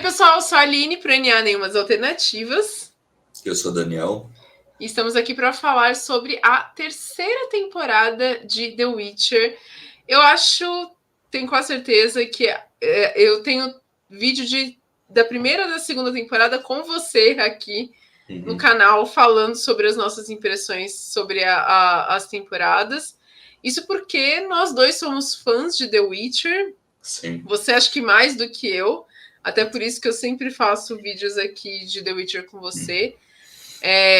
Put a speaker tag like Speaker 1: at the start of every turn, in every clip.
Speaker 1: pessoal, eu sou a Aline, para NA Nenhumas Alternativas.
Speaker 2: Eu sou o Daniel.
Speaker 1: E estamos aqui para falar sobre a terceira temporada de The Witcher. Eu tenho quase certeza que eu tenho vídeo da primeira e da segunda temporada com você aqui no canal, falando sobre as nossas impressões sobre as temporadas. Isso porque nós dois somos fãs de The Witcher.
Speaker 2: Sim.
Speaker 1: Você acha que mais do que eu, até por isso que eu sempre faço vídeos aqui de The Witcher com você.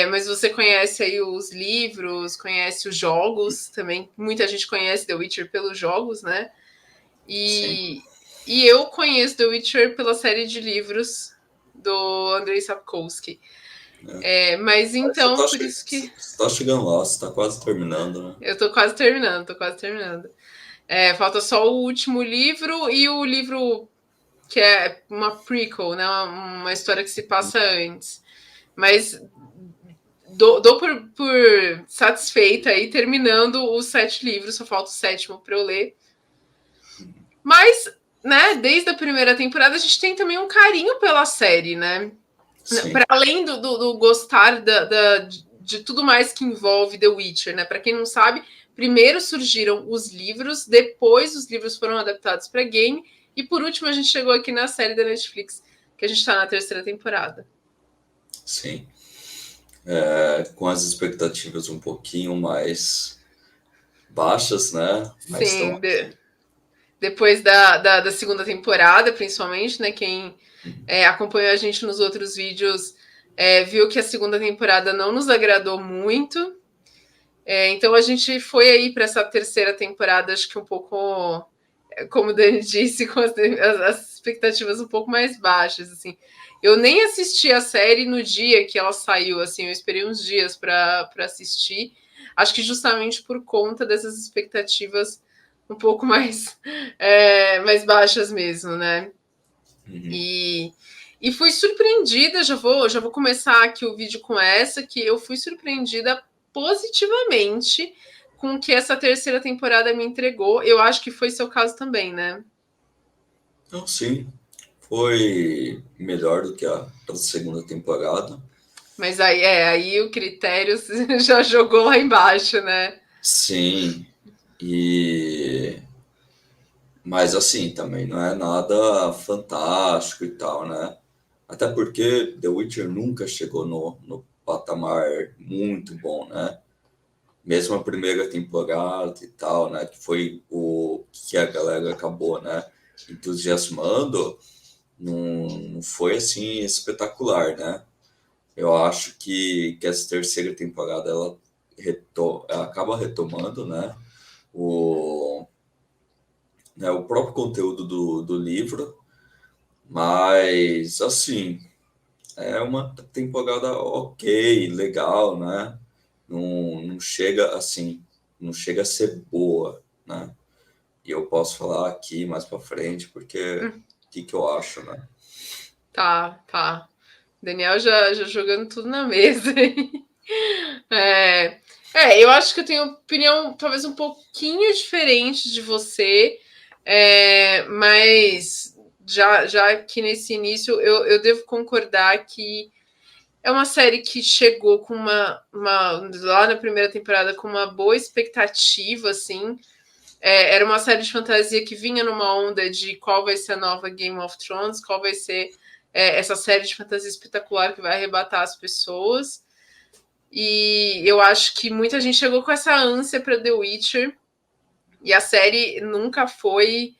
Speaker 1: Mas você conhece aí os livros, conhece os jogos também. Muita gente conhece The Witcher pelos jogos, né? E eu conheço The Witcher pela série de livros do Andrei Sapkowski. Mas então, por isso que...
Speaker 2: Você tá chegando lá, você tá quase terminando, né?
Speaker 1: Eu tô quase terminando. Falta só o último livro e o livro que é uma prequel, né? Uma história que se passa antes. Mas dou por satisfeita aí, terminando os 7 livros, só falta o 7º para eu ler. Mas, né, desde a primeira temporada, a gente tem também um carinho pela série, né? Para além do gostar de tudo mais que envolve The Witcher, né? Para quem não sabe, primeiro surgiram os livros, depois os livros foram adaptados para game, e por último a gente chegou aqui na série da Netflix, que a gente está na terceira temporada.
Speaker 2: Sim. Com as expectativas um pouquinho mais baixas, né? Mas
Speaker 1: sim, depois da segunda temporada, principalmente, né? Quem acompanhou a gente nos outros vídeos viu que a segunda temporada não nos agradou muito. Então a gente foi aí para essa terceira temporada, acho que um pouco, como o Dani disse, com as expectativas um pouco mais baixas, assim. Eu nem assisti a série no dia que ela saiu, assim, eu esperei uns dias para assistir. Acho que justamente por conta dessas expectativas um pouco mais baixas mesmo, né? E fui surpreendida, já vou começar aqui o vídeo com essa, que eu fui surpreendida positivamente com o que essa terceira temporada me entregou. Eu acho que foi seu caso também, né?
Speaker 2: Então, sim, foi melhor do que a segunda temporada.
Speaker 1: Mas aí o critério já jogou lá embaixo, né?
Speaker 2: Sim, mas assim, também não é nada fantástico e tal, né? Até porque The Witcher nunca chegou no patamar muito bom, né? Mesmo a primeira temporada e tal, né? Que foi o que a galera acabou, né? Entusiasmando, não foi assim espetacular, né? Eu acho que essa terceira temporada ela acaba retomando, né? O próprio conteúdo do livro, mas assim, é uma temporada ok, legal, né? Não chega assim, não chega a ser boa, né? E eu posso falar aqui mais para frente, porque o que eu acho, né?
Speaker 1: Tá. Daniel já jogando tudo na mesa. Eu acho que eu tenho opinião talvez um pouquinho diferente de você, mas já aqui nesse início eu devo concordar que é uma série que chegou com lá na primeira temporada com uma boa expectativa, assim. Era uma série de fantasia que vinha numa onda de qual vai ser a nova Game of Thrones, qual vai ser essa série de fantasia espetacular que vai arrebatar as pessoas. E eu acho que muita gente chegou com essa ânsia para The Witcher, e a série nunca foi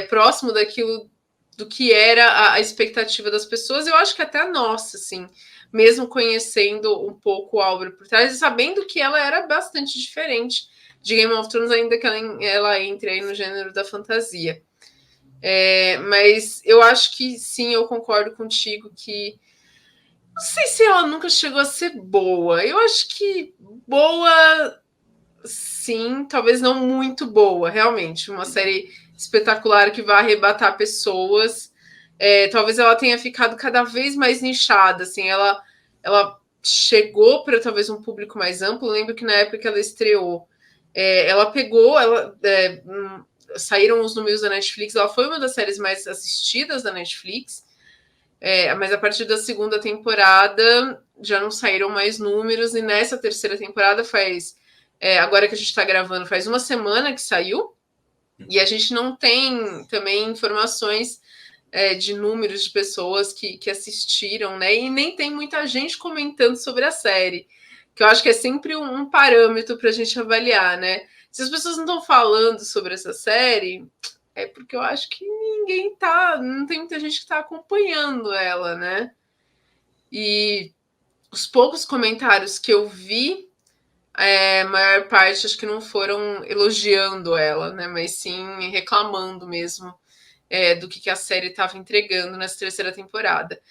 Speaker 1: próximo daquilo do que era a expectativa das pessoas. Eu acho que até a nossa, assim, mesmo conhecendo um pouco a obra por trás e sabendo que ela era bastante diferente de Game of Thrones, ainda que ela entre aí no gênero da fantasia. Mas eu acho que sim, eu concordo contigo que não sei se ela nunca chegou a ser boa. Eu acho que boa, sim, talvez não muito boa, realmente. Uma série espetacular que vai arrebatar pessoas. Talvez ela tenha ficado cada vez mais nichada, assim, ela chegou para talvez um público mais amplo. Eu lembro que na época que ela estreou, saíram os números da Netflix, ela foi uma das séries mais assistidas da Netflix. Mas a partir da segunda temporada já não saíram mais números, e nessa terceira temporada agora que a gente está gravando, faz uma semana que saiu, e a gente não tem também informações de números de pessoas que assistiram, né? E nem tem muita gente comentando sobre a série, que eu acho que é sempre um parâmetro para a gente avaliar, né? Se as pessoas não estão falando sobre essa série, é porque eu acho que não tem muita gente que está acompanhando ela, né? E os poucos comentários que eu vi, a maior parte acho que não foram elogiando ela, né? Mas sim reclamando mesmo do que a série estava entregando nessa terceira temporada.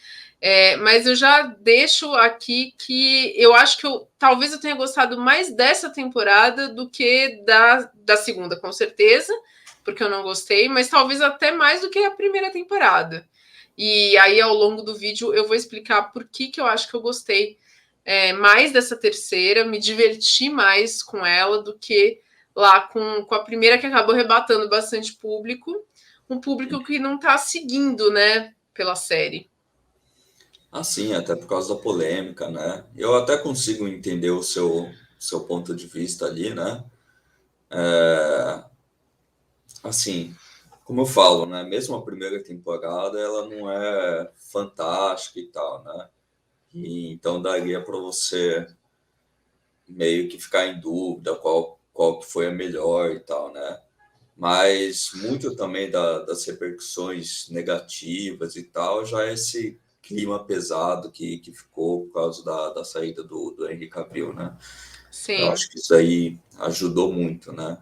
Speaker 1: Mas eu já deixo aqui que eu acho que talvez eu tenha gostado mais dessa temporada do que da segunda, com certeza, porque eu não gostei, mas talvez até mais do que a primeira temporada. E aí, ao longo do vídeo, eu vou explicar por que eu acho que eu gostei mais dessa terceira, me diverti mais com ela do que lá com a primeira, que acabou arrebatando bastante público, um público que não está seguindo, né, pela série.
Speaker 2: Assim, até por causa da polêmica, né? Eu até consigo entender o seu ponto de vista ali, né? Assim, como eu falo, né? Mesmo a primeira temporada, ela não é fantástica e tal, né? E então daria para você meio que ficar em dúvida qual que foi a melhor e tal, né? Mas muito também das repercussões negativas e tal, já é esse clima pesado que ficou por causa da saída do Henry Cavill, né? Eu
Speaker 1: Sim.
Speaker 2: acho que isso aí ajudou muito, né?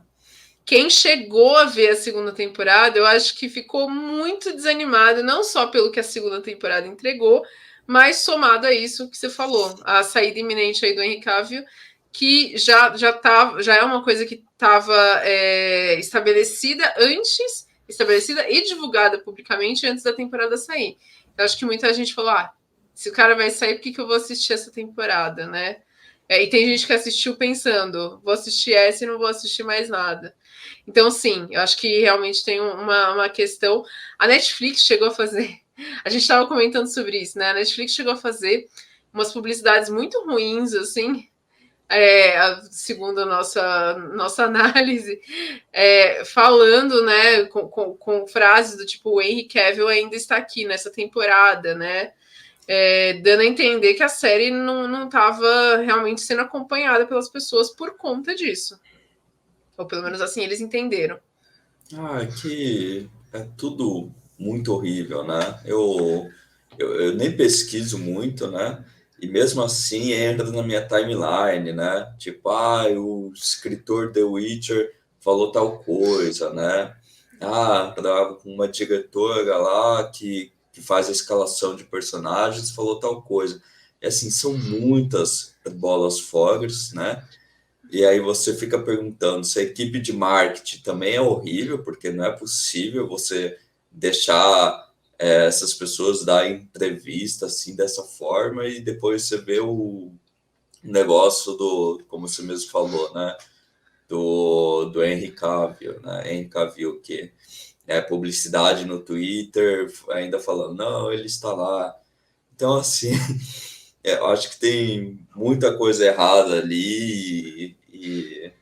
Speaker 1: Quem chegou a ver a segunda temporada, eu acho que ficou muito desanimado, não só pelo que a segunda temporada entregou, mas somado a isso que você falou, a saída iminente aí do Henry Cavill, que já é uma coisa que estava estabelecida e divulgada publicamente antes da temporada sair. Eu acho que muita gente falou: se o cara vai sair, por que eu vou assistir essa temporada, né? E tem gente que assistiu pensando, vou assistir essa e não vou assistir mais nada. Então, sim, eu acho que realmente tem uma questão. A Netflix chegou a fazer. A gente estava comentando sobre isso, né? A Netflix chegou a fazer umas publicidades muito ruins, assim, segundo a nossa análise, falando, né, com frases do tipo: o Henry Cavill ainda está aqui nessa temporada, né? Dando a entender que a série não estava realmente sendo acompanhada pelas pessoas por conta disso. Ou pelo menos assim eles entenderam.
Speaker 2: É que é tudo muito horrível, né? Eu nem pesquiso muito, né? E mesmo assim entra na minha timeline, né? Tipo, o escritor The Witcher falou tal coisa, né? Trabalhava com uma diretora lá que faz a escalação de personagens, falou tal coisa. E assim, são muitas bolas fora, né? E aí você fica perguntando se a equipe de marketing também é horrível, porque não é possível você deixar essas pessoas dar entrevista assim dessa forma e depois você vê o negócio como você mesmo falou, né? Do Henry Cavill, né? Henry Cavill que é publicidade no Twitter, ainda falando, não, ele está lá. Então, assim, eu acho que tem muita coisa errada ali e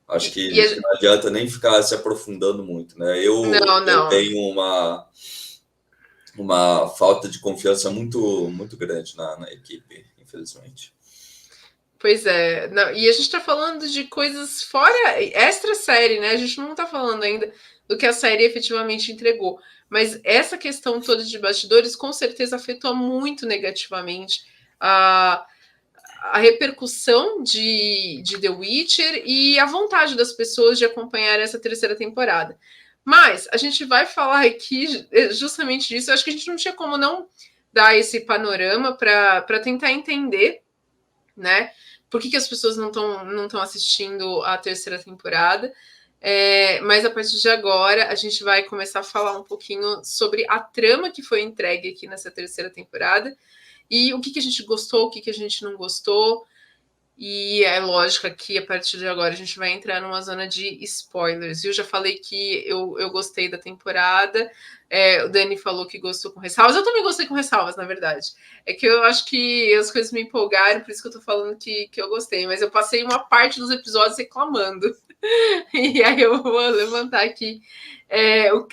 Speaker 2: acho
Speaker 1: E
Speaker 2: que não adianta nem ficar se aprofundando muito, né?
Speaker 1: não,
Speaker 2: Eu
Speaker 1: não.
Speaker 2: tenho uma falta de confiança muito, muito grande na equipe, infelizmente.
Speaker 1: Pois é. Não, e a gente tá falando de coisas fora, extra série, né? A gente não tá falando ainda do que a série efetivamente entregou. Mas essa questão toda de bastidores com certeza afetou muito negativamente a, a repercussão de The Witcher e a vontade das pessoas de acompanhar essa terceira temporada. Mas a gente vai falar aqui justamente disso. Eu acho que a gente não tinha como não dar esse panorama para tentar entender, né? Por que as pessoas não estão assistindo a terceira temporada? Mas a partir de agora a gente vai começar a falar um pouquinho sobre a trama que foi entregue aqui nessa terceira temporada e o que a gente gostou, o que a gente não gostou. E é lógico que a partir de agora a gente vai entrar numa zona de spoilers. Eu já falei que eu gostei da temporada. O Dani falou que gostou com ressalvas. Eu também gostei com ressalvas, na verdade. É que eu acho que as coisas me empolgaram, por isso que eu tô falando que eu gostei. Mas eu passei uma parte dos episódios reclamando. E aí eu vou levantar aqui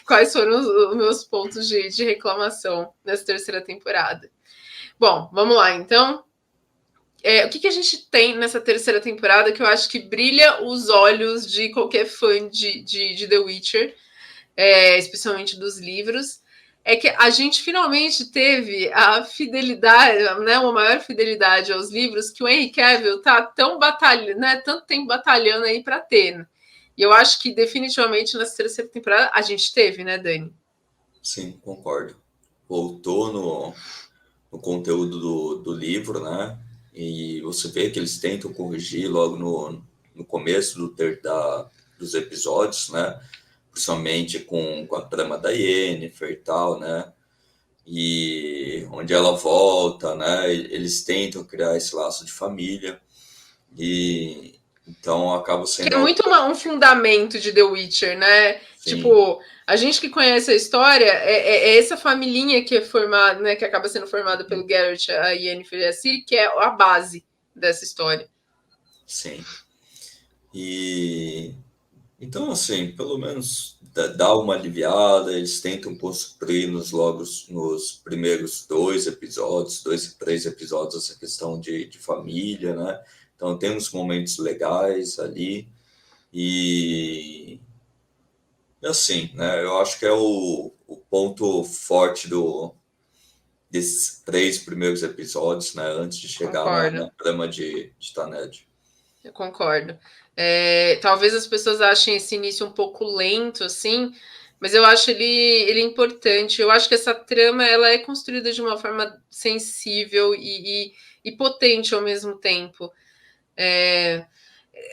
Speaker 1: quais foram os meus pontos de reclamação nessa terceira temporada. Bom, vamos lá então. O que a gente tem nessa terceira temporada que eu acho que brilha os olhos de qualquer fã de The Witcher, especialmente dos livros, é que a gente finalmente teve a fidelidade, né, uma maior fidelidade aos livros que o Henry Cavill tá tão batalhando, né, tanto tempo batalhando aí para ter. E eu acho que definitivamente nessa terceira temporada a gente teve, né, Dani?
Speaker 2: Sim, concordo. Voltou no conteúdo do livro, né? E você vê que eles tentam corrigir logo no começo dos episódios, né? Principalmente com a trama da Yennefer e tal, né? E onde ela volta, né? Eles tentam criar esse laço de família e então acaba
Speaker 1: Que
Speaker 2: sendo
Speaker 1: é
Speaker 2: algo,
Speaker 1: muito um fundamento de The Witcher, né?
Speaker 2: sim,
Speaker 1: Tipo, a gente que conhece a história é essa familhinha que é formada, né? Que acaba sendo formada pelo Geralt, a Yennefer e a Ciri, que é a base dessa história.
Speaker 2: sim. E então, assim, pelo menos dá uma aliviada, eles tentam construir nos primeiros dois, três episódios, essa questão de família, né? Então, tem uns momentos legais ali, e assim, né? Eu acho que é o ponto forte desses três primeiros episódios, né? Antes de chegar
Speaker 1: Concordo,
Speaker 2: na trama de Taned.
Speaker 1: eu concordo. Talvez as pessoas achem esse início um pouco lento, assim, mas eu acho ele importante. Eu acho que essa trama ela é construída de uma forma sensível e potente ao mesmo tempo. É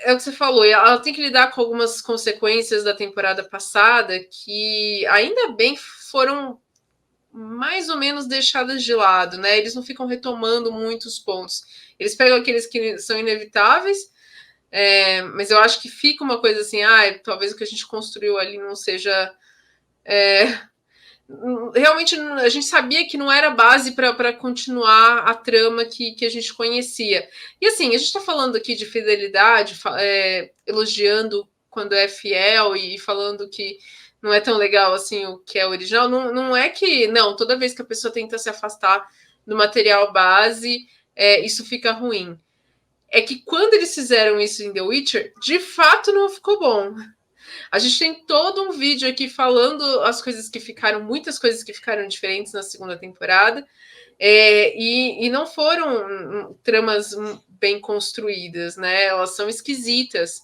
Speaker 1: o que você falou, ela tem que lidar com algumas consequências da temporada passada que ainda bem foram mais ou menos deixadas de lado, né? Eles não ficam retomando muitos pontos. Eles pegam aqueles que são inevitáveis, mas eu acho que fica uma coisa assim, talvez o que a gente construiu ali não seja. Realmente a gente sabia que não era base para continuar a trama que a gente conhecia. E assim, a gente está falando aqui de fidelidade, elogiando quando é fiel e falando que não é tão legal assim o que é original. Não, não é que, não, toda vez que a pessoa tenta se afastar do material base, isso fica ruim. É que quando eles fizeram isso em The Witcher, de fato não ficou bom. A gente tem todo um vídeo aqui falando muitas coisas que ficaram diferentes na segunda temporada, e não foram tramas bem construídas, né? Elas são esquisitas,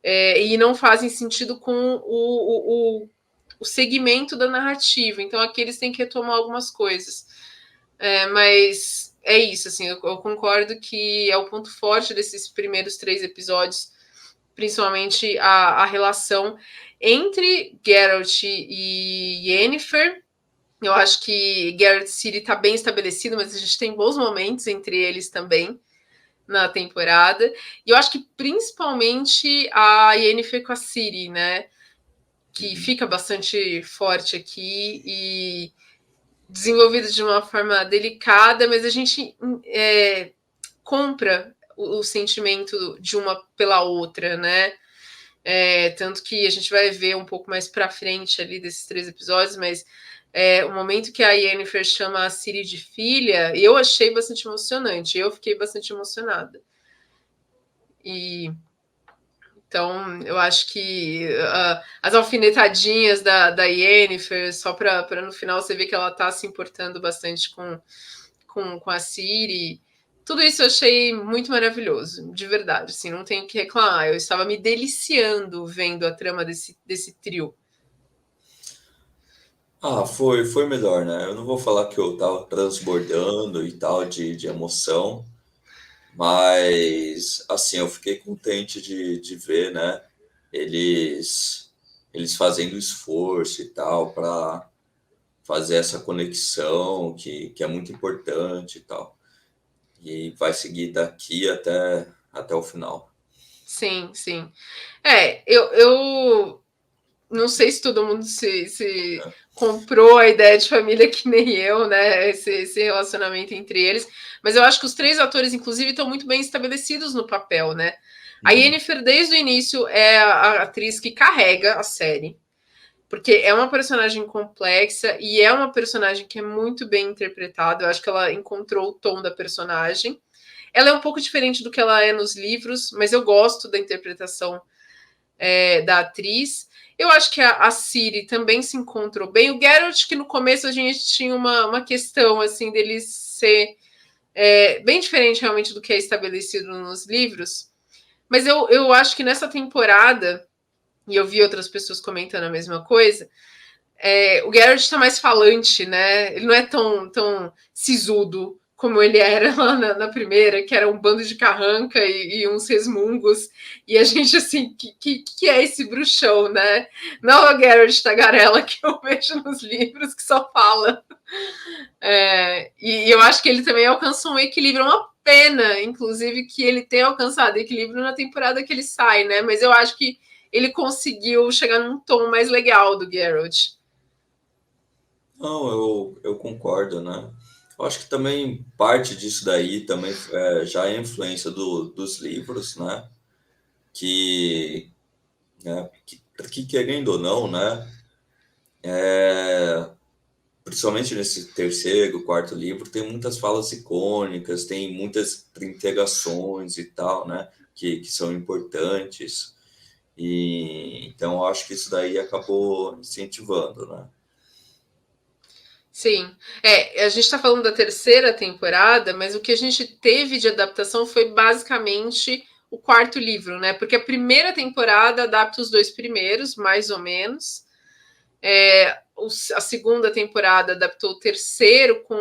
Speaker 1: e não fazem sentido com o segmento da narrativa. Então aqui eles têm que retomar algumas coisas. Mas é isso, assim, eu concordo que é o ponto forte desses primeiros 3 episódios, principalmente a relação entre Geralt e Yennefer. Eu acho que Geralt e Ciri está bem estabelecido, mas a gente tem bons momentos entre eles também na temporada. E eu acho que principalmente a Yennefer com a Ciri, né? Que fica bastante forte aqui e desenvolvido de uma forma delicada, mas a gente compra o sentimento de uma pela outra, né? Tanto que a gente vai ver um pouco mais para frente ali desses 3 episódios, mas o momento que a Yennefer chama a Ciri de filha, eu achei bastante emocionante. Eu fiquei bastante emocionada. E então eu acho que as alfinetadinhas da Yennefer, só para no final você ver que ela está se importando bastante com a Ciri. Tudo isso eu achei muito maravilhoso, de verdade, assim, não tenho o que reclamar. Eu estava me deliciando vendo a trama desse trio.
Speaker 2: Ah, foi melhor, né? Eu não vou falar que eu tava transbordando e tal de emoção, mas assim, eu fiquei contente de ver, né? Eles, eles fazendo esforço e tal para fazer essa conexão que é muito importante e tal. E vai seguir daqui até o final.
Speaker 1: Sim, sim. Eu não sei se todo mundo se comprou a ideia de família que nem eu, né? Esse relacionamento entre eles. Mas eu acho que os três atores, inclusive, estão muito bem estabelecidos no papel, né? A
Speaker 2: Uhum.
Speaker 1: Yennefer, desde o início, é a atriz que carrega a série. Porque é uma personagem complexa e é uma personagem que é muito bem interpretada. Eu acho que ela encontrou o tom da personagem. Ela é um pouco diferente do que ela é nos livros, mas eu gosto da interpretação da atriz. Eu acho que a Ciri também se encontrou bem. O Geralt, que no começo a gente tinha uma questão assim dele ser bem diferente realmente do que é estabelecido nos livros. Mas eu acho que nessa temporada, e eu vi outras pessoas comentando a mesma coisa, o Geralt está mais falante, né? Ele não é tão sisudo como ele era lá na primeira, que era um bando de carranca e uns resmungos. E a gente, assim, que é esse bruxão, né? Não é o Geralt tagarela que eu vejo nos livros, que só fala. E eu acho que ele também alcançou um equilíbrio. É uma pena, inclusive, que ele tenha alcançado equilíbrio na temporada que ele sai, né? Mas eu acho que ele conseguiu chegar num tom mais legal do Geralt.
Speaker 2: Não, eu concordo, né? Eu acho que também parte disso daí também já é influência dos livros, né? Que, que querendo ou não, né? Principalmente nesse terceiro, quarto livro, tem muitas falas icônicas, tem muitas integrações e tal, né? Que são importantes. E então eu acho que isso daí acabou incentivando, né?
Speaker 1: Sim. A gente está falando da terceira temporada, mas o que a gente teve de adaptação foi basicamente o quarto livro, né? Porque a primeira temporada adapta os dois primeiros, mais ou menos. A segunda temporada adaptou o terceiro com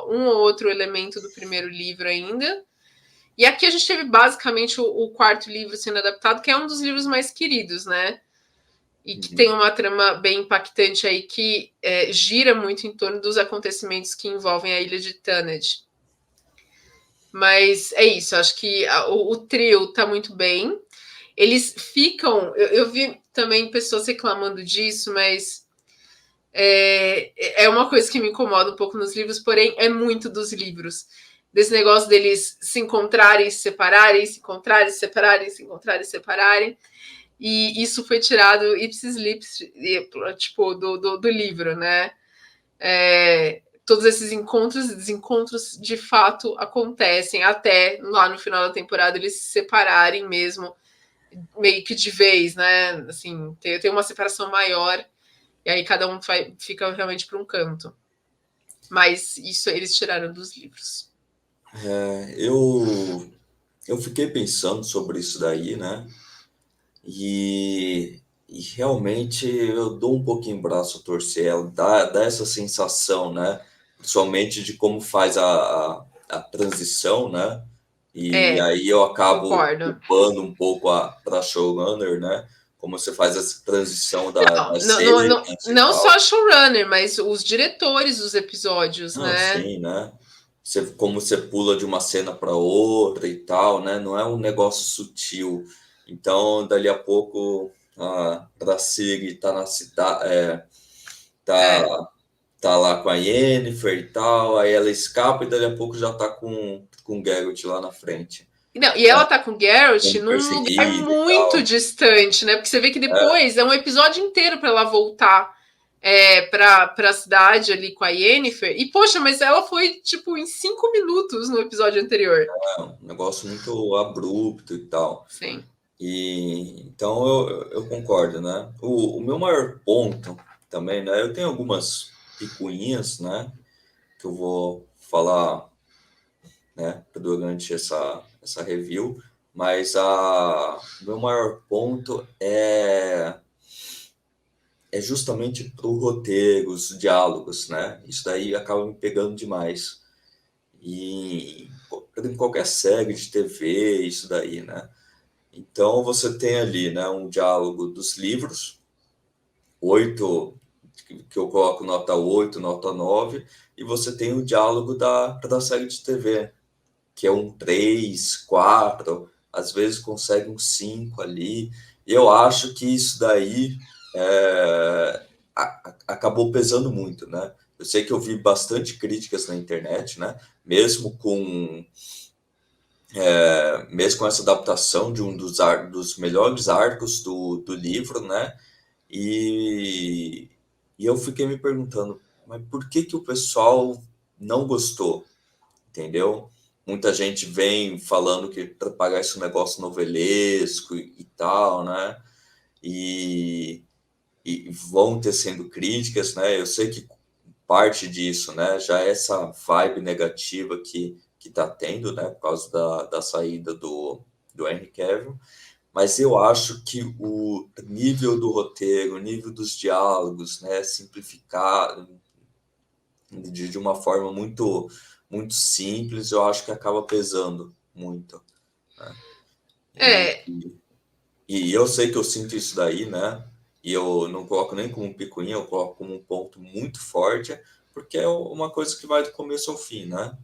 Speaker 1: um ou outro elemento do primeiro livro ainda. E aqui a gente teve basicamente o quarto livro sendo adaptado, que é um dos livros mais queridos, né? E que
Speaker 2: Uhum.
Speaker 1: tem uma trama bem impactante aí que gira muito em torno dos acontecimentos que envolvem a ilha de Thanedd. Mas é isso, acho que o trio tá muito bem. Eles ficam. Eu vi também pessoas reclamando disso, mas é uma coisa que me incomoda um pouco nos livros, porém é muito dos livros. Desse negócio deles se encontrarem, se separarem, se encontrarem, se separarem, se encontrarem, se separarem. E isso foi tirado ipsis lips, tipo, do livro, né? Todos esses encontros e desencontros de fato acontecem até lá no final da temporada eles se separarem mesmo, meio que de vez, né? Assim, tem uma separação maior e aí cada um fica realmente para um canto. Mas isso eles tiraram dos livros.
Speaker 2: Eu fiquei pensando sobre isso daí, né? E realmente eu dou um pouquinho o braço a torcer, ela dá essa sensação, né? Principalmente de como faz a transição, né? E aí eu acabo
Speaker 1: Concordo.
Speaker 2: culpando um pouco para showrunner, né? Como você faz essa transição das
Speaker 1: Não, não, não,
Speaker 2: cenas e
Speaker 1: não só
Speaker 2: tal.
Speaker 1: a showrunner, mas os diretores dos episódios,
Speaker 2: Não,
Speaker 1: né?
Speaker 2: sim, né? Como você pula de uma cena para outra e tal, né? Não é um negócio sutil. Então, dali a pouco, a Dracig tá na cidade,
Speaker 1: É.
Speaker 2: tá, tá lá com a Yennefer e tal, aí ela escapa e dali a pouco já tá com o Geralt lá na frente,
Speaker 1: Não, e ela tá com o Geralt
Speaker 2: sendo
Speaker 1: num lugar
Speaker 2: perseguida e
Speaker 1: muito
Speaker 2: tal.
Speaker 1: distante, né? Porque você vê que
Speaker 2: É,
Speaker 1: depois é um episódio inteiro para ela voltar pra cidade ali com a Yennefer. E, poxa, mas ela foi, tipo, em 5 minutos no episódio anterior.
Speaker 2: um negócio muito abrupto e tal.
Speaker 1: Sim.
Speaker 2: E então eu concordo, né? O meu maior ponto também, né? Eu tenho algumas picuinhas, né? Que eu vou falar, né? Durante essa review, mas o meu maior ponto é justamente pro roteiro, os diálogos, né? Isso daí acaba me pegando demais. E em qualquer série de TV, isso daí, né? Então você tem ali, né, um diálogo dos livros, 8 que eu coloco nota 8 nota 9 e você tem o diálogo da série de TV, que é um 3 4 às vezes consegue um 5 ali, e eu acho que isso daí acabou pesando muito, né? Eu sei que eu vi bastante críticas na internet, né? Mesmo com essa adaptação de um dos melhores arcos do livro, né? E eu fiquei me perguntando, mas por que que o pessoal não gostou, entendeu? Muita gente vem falando que para pagar esse negócio novelesco e tal, né? E, e vão tecendo críticas, né? Eu sei que parte disso, né, já é essa vibe negativa que tá tendo, né, por causa da saída do Henry Cavill, mas eu acho que o nível do roteiro, o nível dos diálogos, né, simplificar de uma forma muito simples, eu acho que acaba pesando muito, né? E,
Speaker 1: É,
Speaker 2: e eu sei que eu sinto isso daí, né? E eu não coloco nem como picuinha, eu coloco como um ponto muito forte, porque é uma coisa que vai do começo ao fim, né?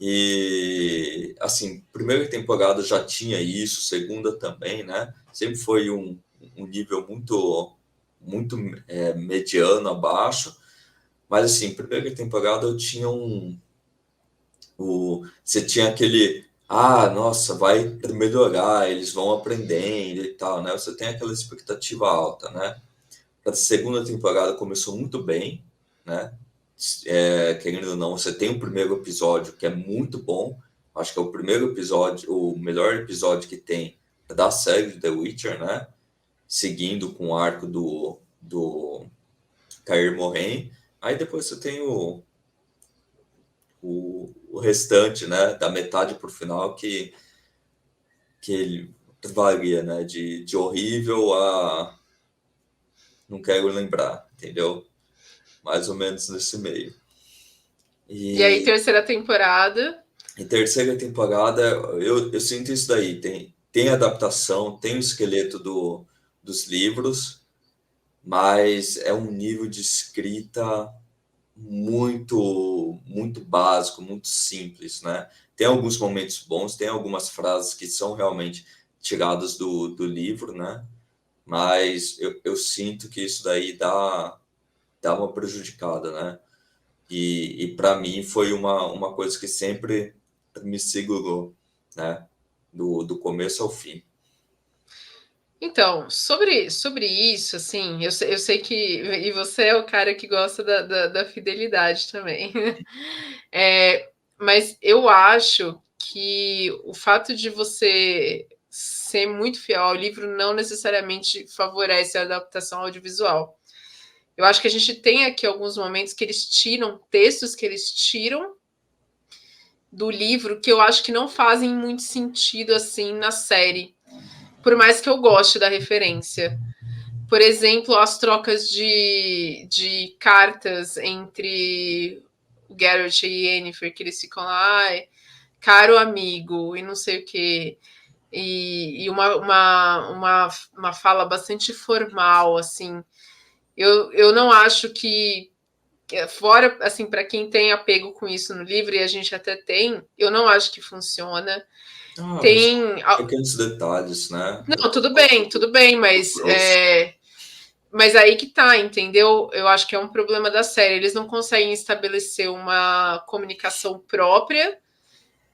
Speaker 2: E, assim, primeira temporada já tinha isso, segunda também, né? Sempre foi um nível muito mediano abaixo, mas, assim, primeira temporada eu tinha você tinha aquele, nossa, vai melhorar, eles vão aprendendo e tal, né? Você tem aquela expectativa alta, né? A segunda temporada começou muito bem, né? Querendo ou não, você tem o primeiro episódio que é muito bom. Acho que é o primeiro episódio, o melhor episódio que tem da série de The Witcher, né? Seguindo com o arco do Kaer Morhen. Aí depois você tem o restante, né? Da metade pro final que ele varia, né? De horrível a não quero lembrar, entendeu? Mais ou menos nesse meio.
Speaker 1: e aí,
Speaker 2: E
Speaker 1: terceira temporada.
Speaker 2: em terceira temporada, eu sinto isso daí. Tem adaptação, tem o esqueleto dos livros, mas é um nível de escrita muito básico, muito simples, né? Tem alguns momentos bons, tem algumas frases que são realmente tiradas do livro, né? Mas eu sinto que isso daí dá uma prejudicada, né? E para mim foi uma coisa que sempre me segurou, né? Do começo ao fim.
Speaker 1: Então, sobre isso, assim, eu sei que. E você é o cara que gosta da fidelidade também. É, mas eu acho que o fato de você ser muito fiel ao livro não necessariamente favorece a adaptação audiovisual. Eu acho que a gente tem aqui alguns momentos que eles tiram textos que eles tiram do livro que eu acho que não fazem muito sentido assim na série, por mais que eu goste da referência. Por exemplo, as trocas de cartas entre o Geralt e Yennefer, que eles ficam lá, caro amigo, e não sei o quê. E uma fala bastante formal, assim. Eu não acho que, fora, assim, para quem tem apego com isso no livro, e a gente até tem, eu não acho que funciona.
Speaker 2: Mas
Speaker 1: Tem.
Speaker 2: pequenos detalhes, né?
Speaker 1: Não, tudo bem, mas
Speaker 2: Grosso.
Speaker 1: mas aí que tá, entendeu? Eu acho que é um problema da série. Eles não conseguem estabelecer uma comunicação própria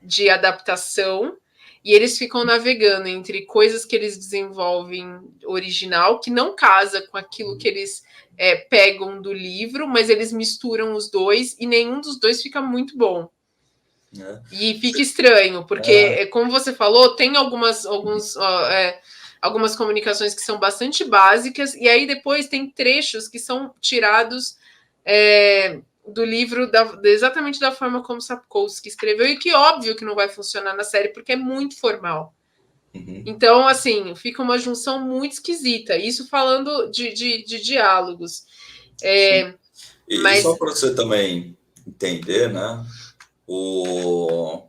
Speaker 1: de adaptação e eles ficam navegando entre coisas que eles desenvolvem original, que não casa com aquilo que eles pegam do livro, mas eles misturam os dois e nenhum dos dois fica muito bom.
Speaker 2: Né?
Speaker 1: E fica estranho, porque,
Speaker 2: É,
Speaker 1: como você falou, tem algumas comunicações que são bastante básicas, e aí depois tem trechos que são tirados do livro exatamente da forma como Sapkowski escreveu, e que óbvio que não vai funcionar na série, porque é muito formal.
Speaker 2: uhum.
Speaker 1: Então, assim, fica uma junção muito esquisita. Isso falando de diálogos.
Speaker 2: Sim.
Speaker 1: É,
Speaker 2: E só
Speaker 1: mas
Speaker 2: para você também entender, né? O,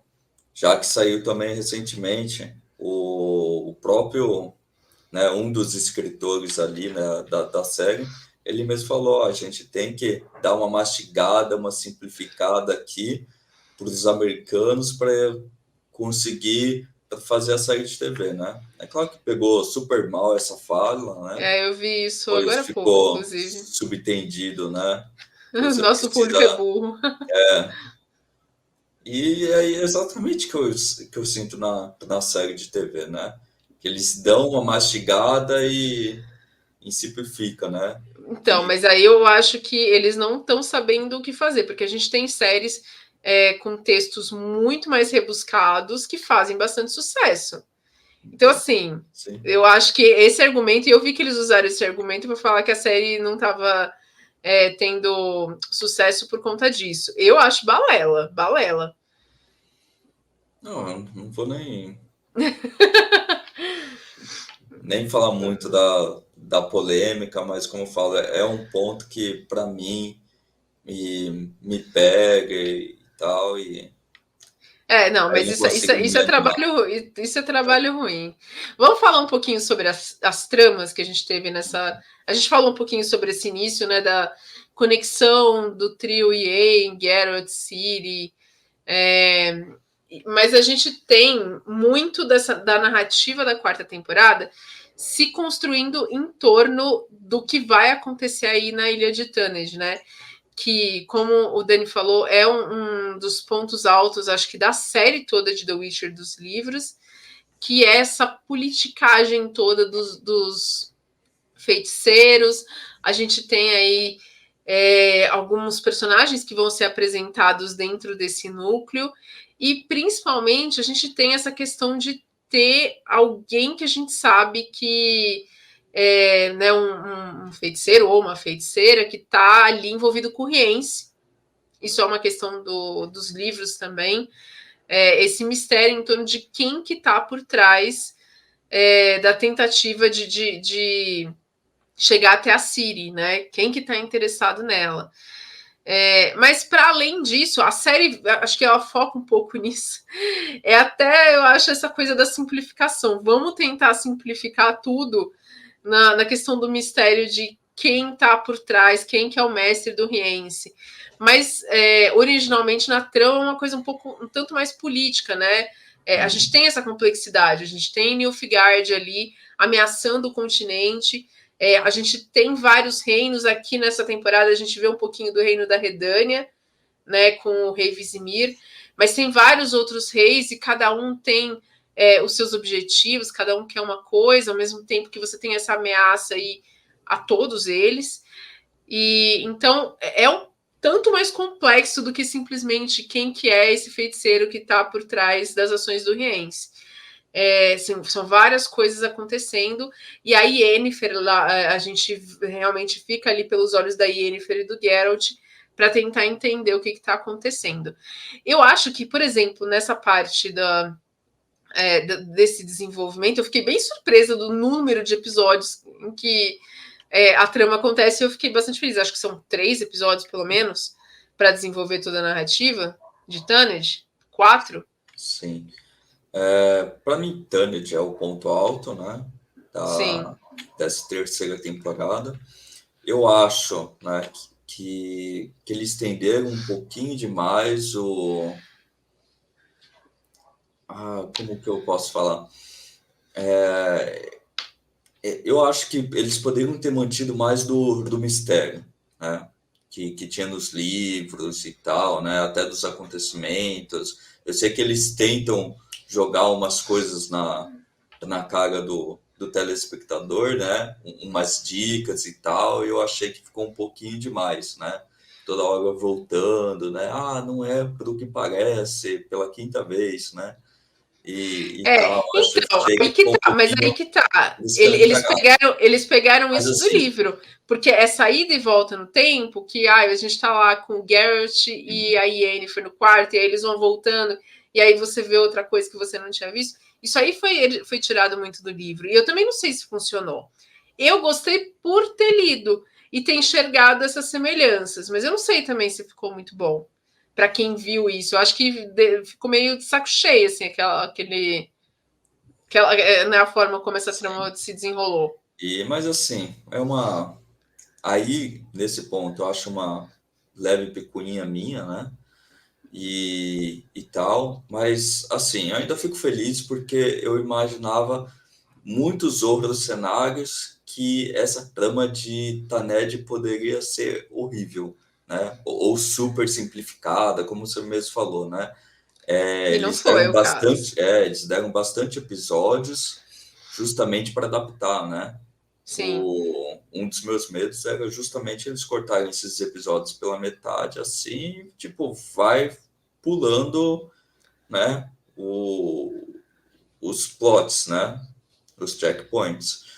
Speaker 2: já que saiu também recentemente, o próprio, né, um dos escritores ali, né, da série, ele mesmo falou, ó, a gente tem que dar uma mastigada, uma simplificada aqui para os americanos para conseguir fazer a série de TV, né? É claro que pegou super mal essa fala, né?
Speaker 1: É, eu vi isso
Speaker 2: Pois
Speaker 1: agora há pouco,
Speaker 2: ficou
Speaker 1: inclusive.
Speaker 2: subtendido, né? Você
Speaker 1: Nosso público é
Speaker 2: precisa.
Speaker 1: burro.
Speaker 2: E é exatamente que eu sinto na série de TV, né? Que eles dão uma mastigada e simplifica, né?
Speaker 1: Então,
Speaker 2: E
Speaker 1: mas aí eu acho que eles não estão sabendo o que fazer, porque a gente tem séries com textos muito mais rebuscados que fazem bastante sucesso. Então,
Speaker 2: então,
Speaker 1: assim,
Speaker 2: sim.
Speaker 1: eu acho que esse argumento, e eu vi que eles usaram esse argumento para falar que a série não estava tendo sucesso por conta disso. Eu acho balela, balela.
Speaker 2: Não, eu não vou nem falar muito da polêmica, mas como eu falo, é um ponto que para mim me pega e tal, e
Speaker 1: Não,
Speaker 2: aí
Speaker 1: mas
Speaker 2: não consigo me animar.
Speaker 1: isso é trabalho ruim. Vamos falar um pouquinho sobre as tramas que a gente teve nessa. A gente falou um pouquinho sobre esse início, né, da conexão do trio Yen, Geralt, Ciri. É, mas a gente tem muito da narrativa da quarta temporada se construindo em torno do que vai acontecer aí na Ilha de Tannis, né? Que, como o Dani falou, é um dos pontos altos, acho que da série toda de The Witcher dos livros, que é essa politicagem toda dos feiticeiros. A gente tem aí alguns personagens que vão ser apresentados dentro desse núcleo, e principalmente a gente tem essa questão de ter alguém que a gente sabe que né, um feiticeiro ou uma feiticeira que está ali envolvido com o Riense. Isso é uma questão dos livros também. Esse mistério em torno de quem que está por trás da tentativa de chegar até a Ciri, né? Quem que está interessado nela. Mas para além disso, a série, acho que ela foca um pouco nisso. Até eu acho essa coisa da simplificação. Vamos tentar simplificar tudo na questão do mistério de quem está por trás, quem que é o mestre do Riense. Mas originalmente na trama é uma coisa um tanto mais política, né? A gente tem essa complexidade, a gente tem Nilfgaard ali ameaçando o continente. A gente tem vários reinos aqui nessa temporada, a gente vê um pouquinho do reino da Redânia, né, com o rei Vizimir, mas tem vários outros reis e cada um tem os seus objetivos, cada um quer uma coisa, ao mesmo tempo que você tem essa ameaça aí a todos eles. E então é um tanto mais complexo do que simplesmente quem que é esse feiticeiro que está por trás das ações do Riense. São várias coisas acontecendo, e a Yennefer, a gente realmente fica ali pelos olhos da Yennefer e do Geralt para tentar entender o que está acontecendo. Eu acho que, por exemplo, nessa parte desse desenvolvimento, eu fiquei bem surpresa do número de episódios em que a trama acontece, e eu fiquei bastante feliz. Acho que são 3 episódios, pelo menos, para desenvolver toda a narrativa de Tanned. 4?
Speaker 2: Sim. Para mim, Tanit é o ponto alto, né?
Speaker 1: Sim.
Speaker 2: Dessa terceira temporada. Eu acho, né, que eles estenderam um pouquinho demais como que eu posso falar? Eu acho que eles poderiam ter mantido mais do mistério, né? Que tinha nos livros e tal, né? Até dos acontecimentos. Eu sei que eles tentam jogar umas coisas na cara do telespectador, né? Umas dicas e tal, e eu achei que ficou um pouquinho demais, né? Toda hora voltando, né? Não é pro que parece, pela quinta vez, né? E tal,
Speaker 1: Então,
Speaker 2: achei que
Speaker 1: aí que
Speaker 2: ficou um
Speaker 1: tá, mas aí
Speaker 2: pouquinho.
Speaker 1: que tá.
Speaker 2: Eles querem cagar.
Speaker 1: Eles pegaram
Speaker 2: Mas
Speaker 1: isso do
Speaker 2: assim,
Speaker 1: livro, porque é saída e volta no tempo, que a gente tá lá com o Geralt e a Yennefer no quarto, e aí eles vão voltando, e aí você vê outra coisa que você não tinha visto. Isso aí foi tirado muito do livro, e eu também não sei se funcionou. Eu gostei por ter lido e ter enxergado essas semelhanças, mas eu não sei também se ficou muito bom para quem viu isso. Eu acho que ficou meio de saco cheio, assim, né, a forma como essa
Speaker 2: sim.
Speaker 1: trama se desenrolou.
Speaker 2: Mas assim, aí, nesse ponto, eu acho uma leve picuinha minha, né? e tal, mas assim, eu ainda fico feliz porque eu imaginava muitos outros cenários que essa trama de Taned poderia ser horrível, né? Ou super simplificada, como você mesmo falou, né?
Speaker 1: E não foi o caso.
Speaker 2: Eles deram bastante episódios justamente para adaptar, né?
Speaker 1: Sim.
Speaker 2: Um dos meus medos era justamente eles cortarem esses episódios pela metade, assim, tipo, vai pulando, né? Os plots, né? Os checkpoints.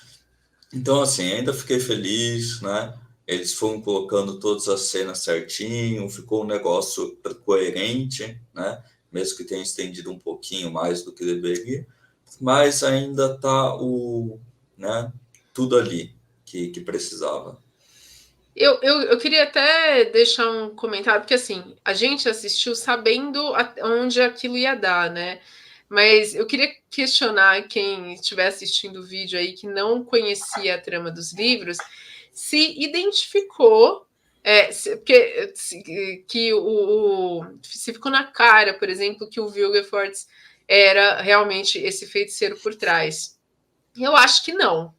Speaker 2: Então, assim, ainda fiquei feliz, né? Eles foram colocando todas as cenas certinho, ficou um negócio coerente, né? Mesmo que tenha estendido um pouquinho mais do que deveria, mas ainda tá né? Tudo ali que precisava.
Speaker 1: Eu queria até deixar um comentário, porque assim, a gente assistiu sabendo onde aquilo ia dar, né? Mas eu queria questionar quem estiver assistindo o vídeo aí que não conhecia a trama dos livros, se identificou, que se ficou na cara, por exemplo, que o Vilgefortz era realmente esse feiticeiro por trás. Eu acho que não.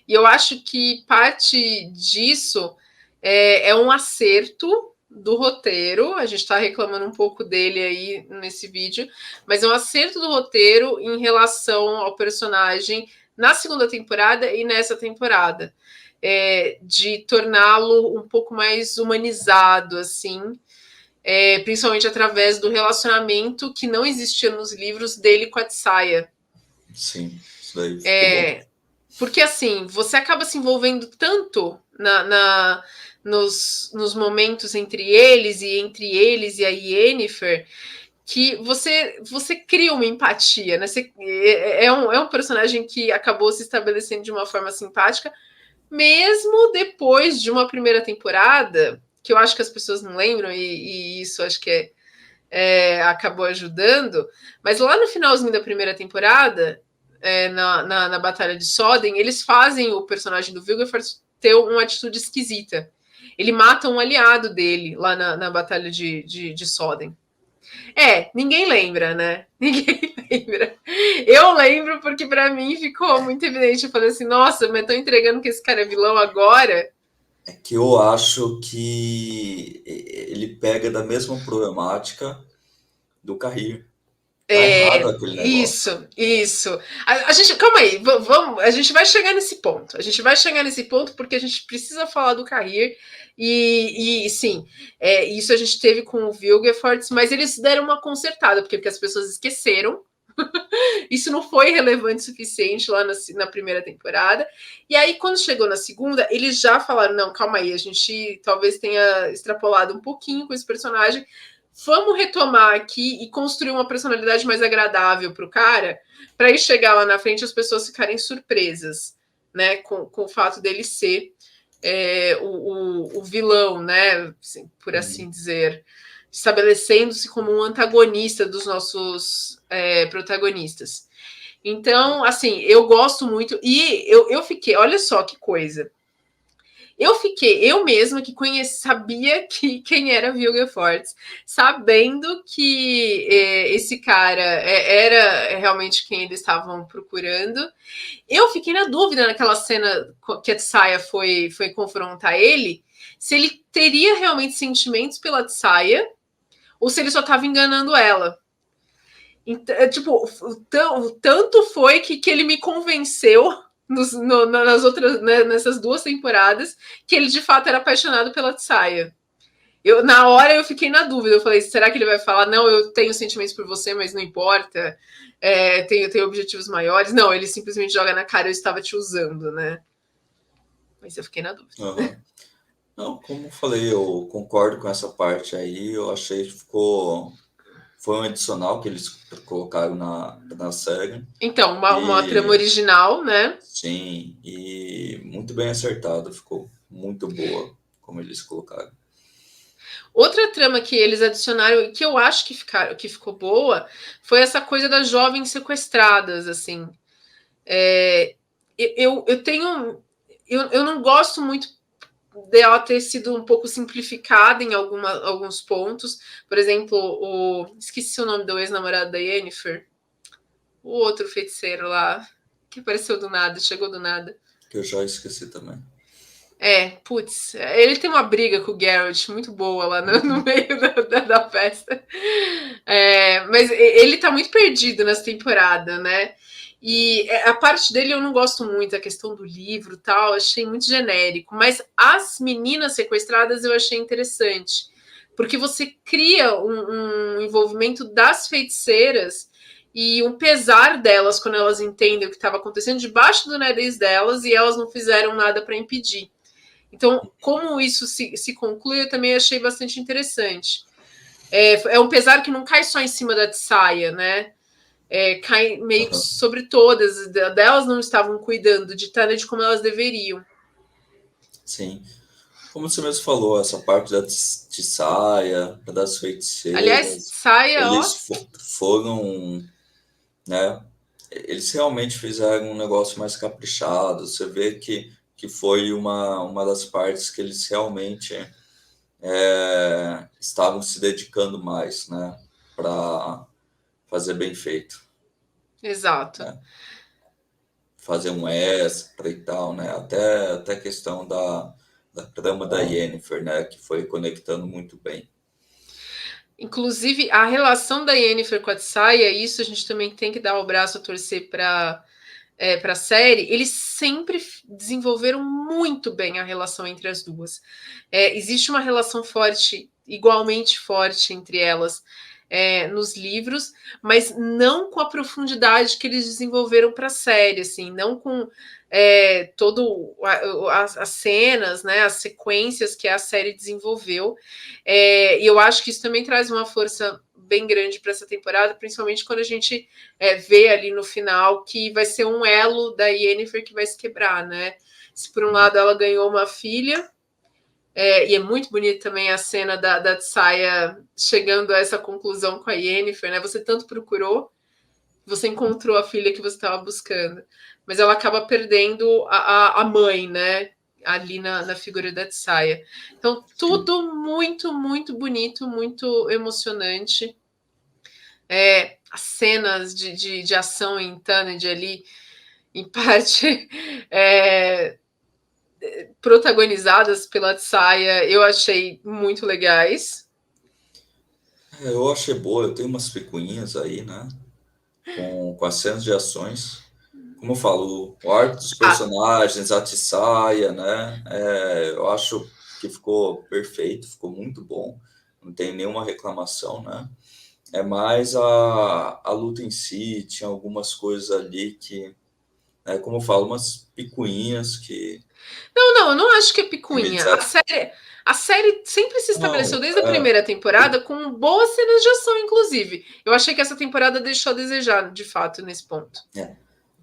Speaker 1: E eu acho que parte disso é um acerto do roteiro. A gente está reclamando um pouco dele aí nesse vídeo, mas é um acerto do roteiro em relação ao personagem na segunda temporada e nessa temporada. De torná-lo um pouco mais humanizado, assim, principalmente através do relacionamento que não existia nos livros dele com a Tsaya.
Speaker 2: Sim, isso daí ficou bom.
Speaker 1: Porque assim, você acaba se envolvendo tanto nos momentos entre eles e a Yennefer, que você cria uma empatia, né? É um personagem que acabou se estabelecendo de uma forma simpática, mesmo depois de uma primeira temporada, que eu acho que as pessoas não lembram, e isso acho que acabou ajudando. Mas lá no finalzinho da primeira temporada, na Batalha de Soden, eles fazem o personagem do Vilgefortz ter uma atitude esquisita. Ele mata um aliado dele lá na Batalha de Soden. Ninguém lembra, né? Ninguém lembra. Eu lembro porque para mim ficou muito evidente. Eu falei assim, nossa, mas estão entregando que esse cara é vilão agora.
Speaker 2: É que eu acho que ele pega da mesma problemática do Carrir. Tá errado aquele negócio.
Speaker 1: Isso. A gente, calma aí, vamos, a gente vai chegar nesse ponto. A gente vai chegar nesse ponto porque a gente precisa falar do Carrir e sim, isso a gente teve com o Vilgefortz, mas eles deram uma consertada porque as pessoas esqueceram. Isso não foi relevante o suficiente lá na primeira temporada. E aí, quando chegou na segunda, eles já falaram: não, calma aí, a gente talvez tenha extrapolado um pouquinho com esse personagem. Vamos retomar aqui e construir uma personalidade mais agradável para o cara, para aí chegar lá na frente as pessoas ficarem surpresas, né, com o fato dele ser o vilão, né, assim, por assim dizer, estabelecendo-se como um antagonista dos nossos protagonistas. Então, assim, eu gosto muito. E eu fiquei, olha só que coisa. Eu mesma que sabia quem era Vilgefortz, sabendo que esse cara era realmente quem eles estavam procurando. Eu fiquei na dúvida naquela cena que a Tsaya foi confrontar ele, se ele teria realmente sentimentos pela Tsaya ou se ele só estava enganando ela. Então, tipo, tanto foi que ele me convenceu nas outras, né, nessas duas temporadas, que ele de fato era apaixonado pela Tsaya. Na hora eu fiquei na dúvida, eu falei, será que ele vai falar, não, eu tenho sentimentos por você, mas não importa, tenho objetivos maiores? Não, ele simplesmente joga na cara, eu estava te usando, né? Mas eu fiquei na dúvida.
Speaker 2: Uhum. Não, como eu falei, eu concordo com essa parte aí. Eu achei que foi um adicional que eles colocaram na série.
Speaker 1: Então, uma trama
Speaker 2: E
Speaker 1: original, né?
Speaker 2: sim, e muito bem acertado, ficou muito boa como eles colocaram.
Speaker 1: Outra trama que eles adicionaram e que eu acho que ficou boa foi essa coisa das jovens sequestradas, assim. Eu tenho. Eu não gosto muito. dela ter sido um pouco simplificada em alguns pontos. Por exemplo, esqueci o nome do ex-namorado da Yennefer, o outro feiticeiro lá, que apareceu do nada, chegou do nada.
Speaker 2: Que eu já esqueci também.
Speaker 1: Putz, ele tem uma briga com o Geralt muito boa lá no meio da festa. Mas ele tá muito perdido nessa temporada, né? E a parte dele eu não gosto muito, a questão do livro e tal, achei muito genérico. Mas as meninas sequestradas eu achei interessante, porque você cria um envolvimento das feiticeiras e um pesar delas quando elas entendem o que estava acontecendo debaixo do nariz delas e elas não fizeram nada para impedir. Então, como isso se conclui, eu também achei bastante interessante. É um pesar que não cai só em cima da Tsaya, né? Cai meio que sobre todas. Delas não estavam cuidando de Tânia como elas deveriam.
Speaker 2: Sim. Como você mesmo falou, essa parte da Tsaya, das
Speaker 1: Aliás,
Speaker 2: feiticeiras,
Speaker 1: Tsaya, ó.
Speaker 2: eles foram, né? Eles realmente fizeram um negócio mais caprichado. Você vê que foi uma das partes que eles realmente estavam se dedicando mais, né? Para fazer bem feito.
Speaker 1: Exato.
Speaker 2: Né? Fazer um extra e tal, né? Até a questão da trama da Yennefer, né? Que foi conectando muito bem.
Speaker 1: Inclusive, a relação da Yennefer com a Tsaya, isso a gente também tem que dar o braço a torcer para a série. Eles sempre desenvolveram muito bem a relação entre as duas. Existe uma relação forte, igualmente forte entre elas nos livros, mas não com a profundidade que eles desenvolveram para a série, assim, não com todo as cenas, né, as sequências que a série desenvolveu. E eu acho que isso também traz uma força bem grande para essa temporada, principalmente quando a gente vê ali no final que vai ser um elo da Yennefer que vai se quebrar, né? Se por um lado ela ganhou uma filha, e é muito bonita também a cena da Tsaya chegando a essa conclusão com a Yennefer, né? Você tanto procurou, você encontrou a filha que você estava buscando, mas ela acaba perdendo a mãe, né? Ali na figura da Tsaya. Então, tudo muito, muito bonito, muito emocionante. As cenas de ação em Tanned ali, em parte, protagonizadas pela Tsaya, eu achei muito legais.
Speaker 2: Eu achei boa, eu tenho umas picuinhas aí, né? Com as cenas de ações. Como eu falo, o arco dos personagens, a Tissaia, né? Eu acho que ficou perfeito, ficou muito bom. Não tem nenhuma reclamação, né? É mais a luta em si, tinha algumas coisas ali que, né, como eu falo, umas picuinhas que...
Speaker 1: Não, eu não acho que é picuinha.
Speaker 2: Não,
Speaker 1: A série sempre se estabeleceu desde a primeira temporada com boas cenas de ação, inclusive. Eu achei que essa temporada deixou a desejar, de fato, nesse ponto.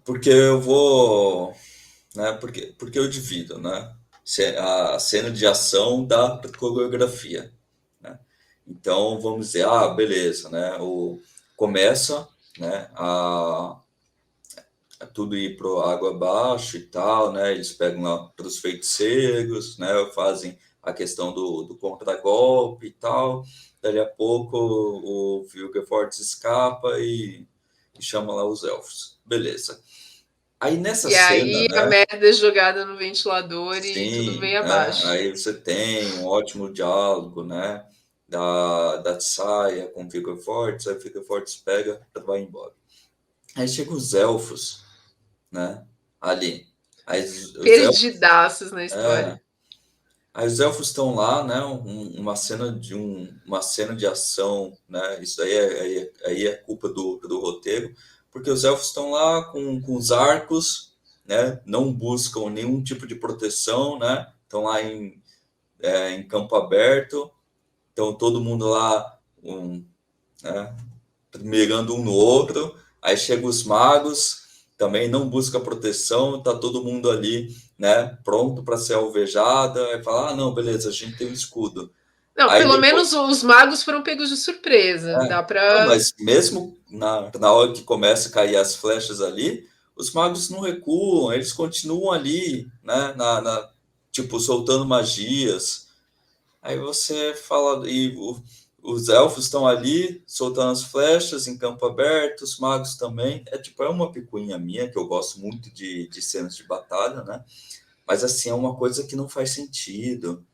Speaker 2: porque eu vou... Né, porque eu divido, né? A cena de ação da coreografia. Né? Então, vamos dizer, beleza, né? Começa, né, a tudo ir para água abaixo e tal, né? Eles pegam lá para os feiticeiros, né? Fazem a questão do contragolpe e tal. Dali a pouco o Vilgefortz escapa e chama lá os elfos. Beleza. Aí nessa
Speaker 1: E
Speaker 2: cena,
Speaker 1: aí a
Speaker 2: né?
Speaker 1: merda é jogada no ventilador e tudo
Speaker 2: Sim,
Speaker 1: vem
Speaker 2: né?
Speaker 1: abaixo.
Speaker 2: Aí você tem um ótimo diálogo, né? Da Tsaya com o Vilgefortz, aí o Vilgefortz pega e vai embora. Aí chegam os elfos, né? Ali. Aí os elfos,
Speaker 1: Perdidaços na história.
Speaker 2: aí os elfos estão lá, né? Uma cena de ação, né? Isso aí é culpa do roteiro, porque os elfos estão lá com os arcos, né? Não buscam nenhum tipo de proteção, né? Estão lá em campo aberto, então todo mundo lá, né? Mirando um no outro. Aí chegam os magos, também não busca proteção, tá todo mundo ali, né, pronto para ser alvejada. Aí fala, não, beleza, a gente tem um escudo.
Speaker 1: Não,
Speaker 2: Aí
Speaker 1: pelo
Speaker 2: depois,
Speaker 1: menos os magos foram pegos de surpresa. Dá
Speaker 2: não,
Speaker 1: pra.
Speaker 2: mas mesmo na hora que começa a cair as flechas ali, os magos não recuam, eles continuam ali, né, tipo, soltando magias. Aí você fala, os elfos estão ali soltando as flechas em campo aberto, os magos também. É uma picuinha minha, que eu gosto muito de cenas de batalha, né? Mas assim, é uma coisa que não faz sentido.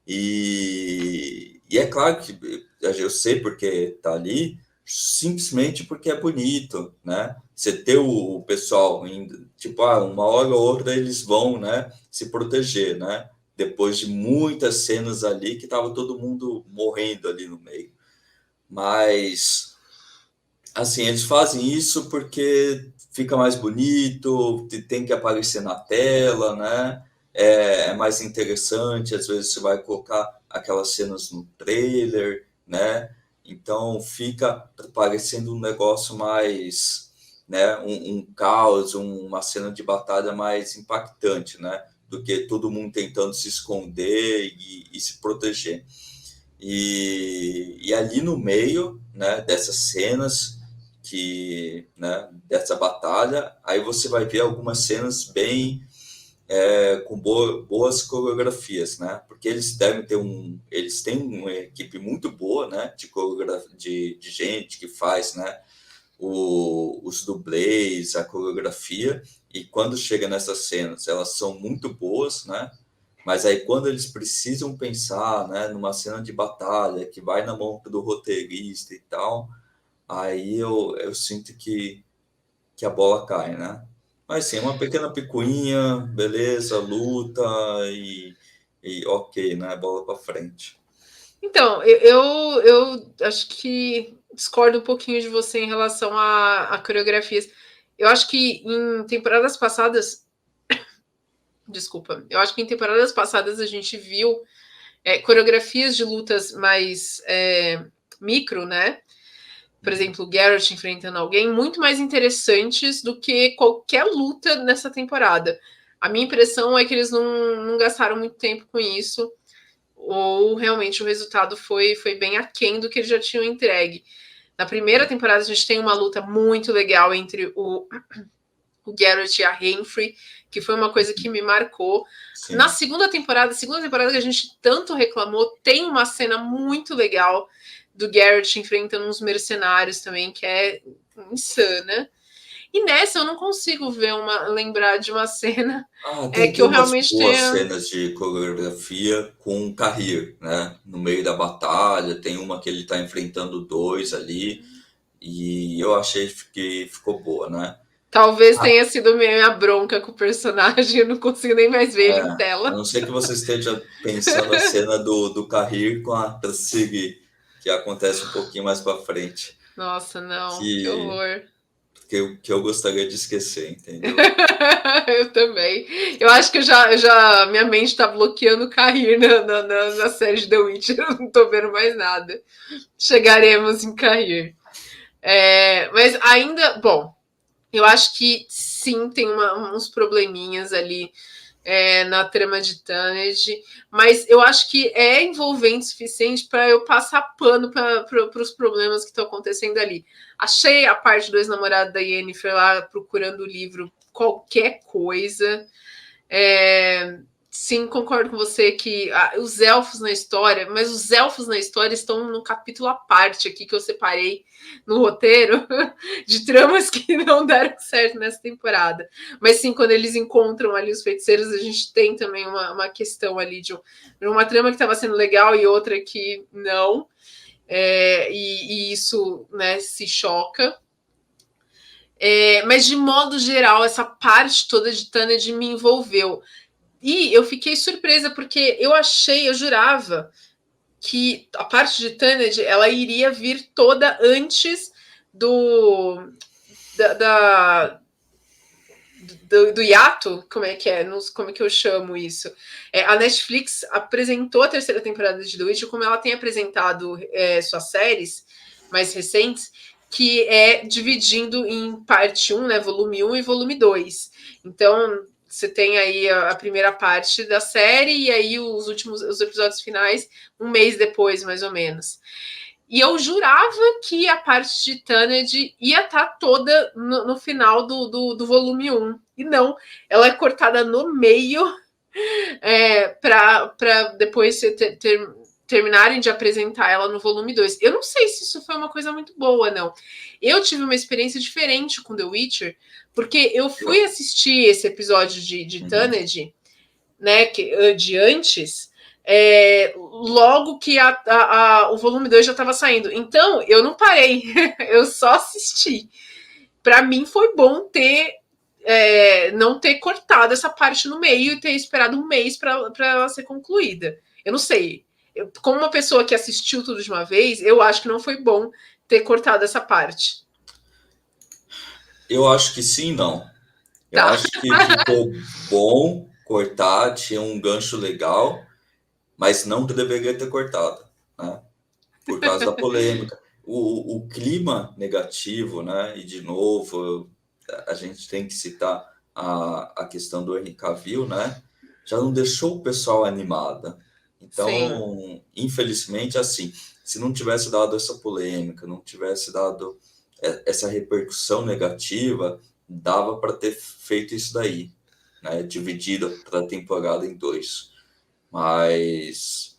Speaker 2: E é claro que eu sei porque tá ali, simplesmente porque é bonito, né? Você ter o pessoal indo, tipo, uma hora ou outra eles vão, né, se proteger, né? Depois de muitas cenas ali que tava todo mundo morrendo ali no meio. Mas, assim, eles fazem isso porque fica mais bonito, tem que aparecer na tela, né? É mais interessante, às vezes você vai colocar aquelas cenas no trailer, né? Então fica parecendo um negócio mais, né? Um caos, uma cena de batalha mais impactante, né? Do que todo mundo tentando se esconder e se proteger. E ali no meio, né, dessas cenas né, dessa batalha, aí você vai ver algumas cenas bem com boas coreografias, né? Porque eles devem ter eles têm uma equipe muito boa, né, de gente que faz, né, os dublês, a coreografia, e quando chega nessas cenas, elas são muito boas, né? Mas aí quando eles precisam pensar, né, numa cena de batalha que vai na mão do roteirista e tal, aí eu sinto que a bola cai, né? Mas sim, uma pequena picuinha, beleza, luta e ok, né? Bola para frente.
Speaker 1: Então, eu acho que discordo um pouquinho de você em relação a coreografias. Eu acho que em temporadas passadas, desculpa, eu acho que em temporadas passadas a gente viu coreografias de lutas mais micro, né? Por exemplo, o Garrett enfrentando alguém, muito mais interessantes do que qualquer luta nessa temporada. A minha impressão é que eles não gastaram muito tempo com isso, ou realmente o resultado foi bem aquém do que eles já tinham entregue. Na primeira temporada, a gente tem uma luta muito legal entre o Garrett e a Renfrey, que foi uma coisa que me marcou.
Speaker 2: Sim.
Speaker 1: Na segunda temporada que a gente tanto reclamou, tem uma cena muito legal do Garrett enfrentando uns mercenários também, que é insana. E nessa eu não consigo lembrar de uma cena que
Speaker 2: Tem
Speaker 1: eu
Speaker 2: umas
Speaker 1: realmente
Speaker 2: boas
Speaker 1: tenha.
Speaker 2: cenas de coreografia com o Kahir, né? No meio da batalha, tem uma que ele tá enfrentando dois ali, e eu achei que ficou boa, né?
Speaker 1: Talvez tenha sido minha bronca com o personagem, eu não consigo nem mais ver ele em
Speaker 2: A
Speaker 1: tela.
Speaker 2: não ser que você esteja pensando a cena do Kahir com a Tassig, que acontece um pouquinho mais para frente,
Speaker 1: Nossa, não, que
Speaker 2: que,
Speaker 1: horror.
Speaker 2: que eu gostaria de esquecer, entendeu?
Speaker 1: Eu também. Eu acho que minha mente tá bloqueando cair na série de The Witcher. Eu não tô vendo mais nada. Chegaremos em cair. Mas ainda, bom, eu acho que sim, tem uns probleminhas ali na trama de Taned, mas eu acho que é envolvente o suficiente para eu passar pano para os problemas que estão acontecendo ali. Achei a parte do ex-namorado da Yennefer lá procurando o livro qualquer coisa. Sim, concordo com você que os elfos na história, mas os elfos na história estão no capítulo à parte aqui que eu separei no roteiro de tramas que não deram certo nessa temporada. Mas sim, quando eles encontram ali os feiticeiros, a gente tem também uma questão ali de uma trama que estava sendo legal e outra que não. E isso, né, se choca. Mas de modo geral, essa parte toda de Taned me envolveu. E eu fiquei surpresa porque eu jurava que a parte de Taned ela iria vir toda antes do hiato, como é que é? Como é que eu chamo isso? A Netflix apresentou a terceira temporada de The Witcher, como ela tem apresentado suas séries mais recentes, que é dividindo em parte 1, né, volume 1 e volume 2. Então, você tem aí a primeira parte da série e aí os episódios finais um mês depois, mais ou menos. E eu jurava que a parte de Taned ia estar no final do volume 1. E não, ela é cortada no meio para depois terminarem de apresentar ela no volume 2. Eu não sei se isso foi uma coisa muito boa, não. Eu tive uma experiência diferente com The Witcher, porque eu fui assistir esse episódio de Tanned, né, de antes, logo que o volume 2 já estava saindo. Então, eu não parei, eu só assisti. Para mim foi bom não ter cortado essa parte no meio e ter esperado um mês para ela ser concluída. Eu não sei. Como uma pessoa que assistiu tudo de uma vez, eu acho que não foi bom ter cortado essa parte.
Speaker 2: Eu acho que sim, não. Eu
Speaker 1: Tá.
Speaker 2: acho que ficou bom cortar, tinha um gancho legal, mas não deveria ter cortado, né? Por causa da polêmica. O clima negativo, né? E de novo, a gente tem que citar a questão do Henry Cavill, né? Já não deixou o pessoal animado.
Speaker 1: Sim.
Speaker 2: Então, infelizmente, assim, se não tivesse dado essa polêmica, não tivesse dado essa repercussão negativa, dava para ter feito isso daí, né? Dividido a temporada em 2. Mas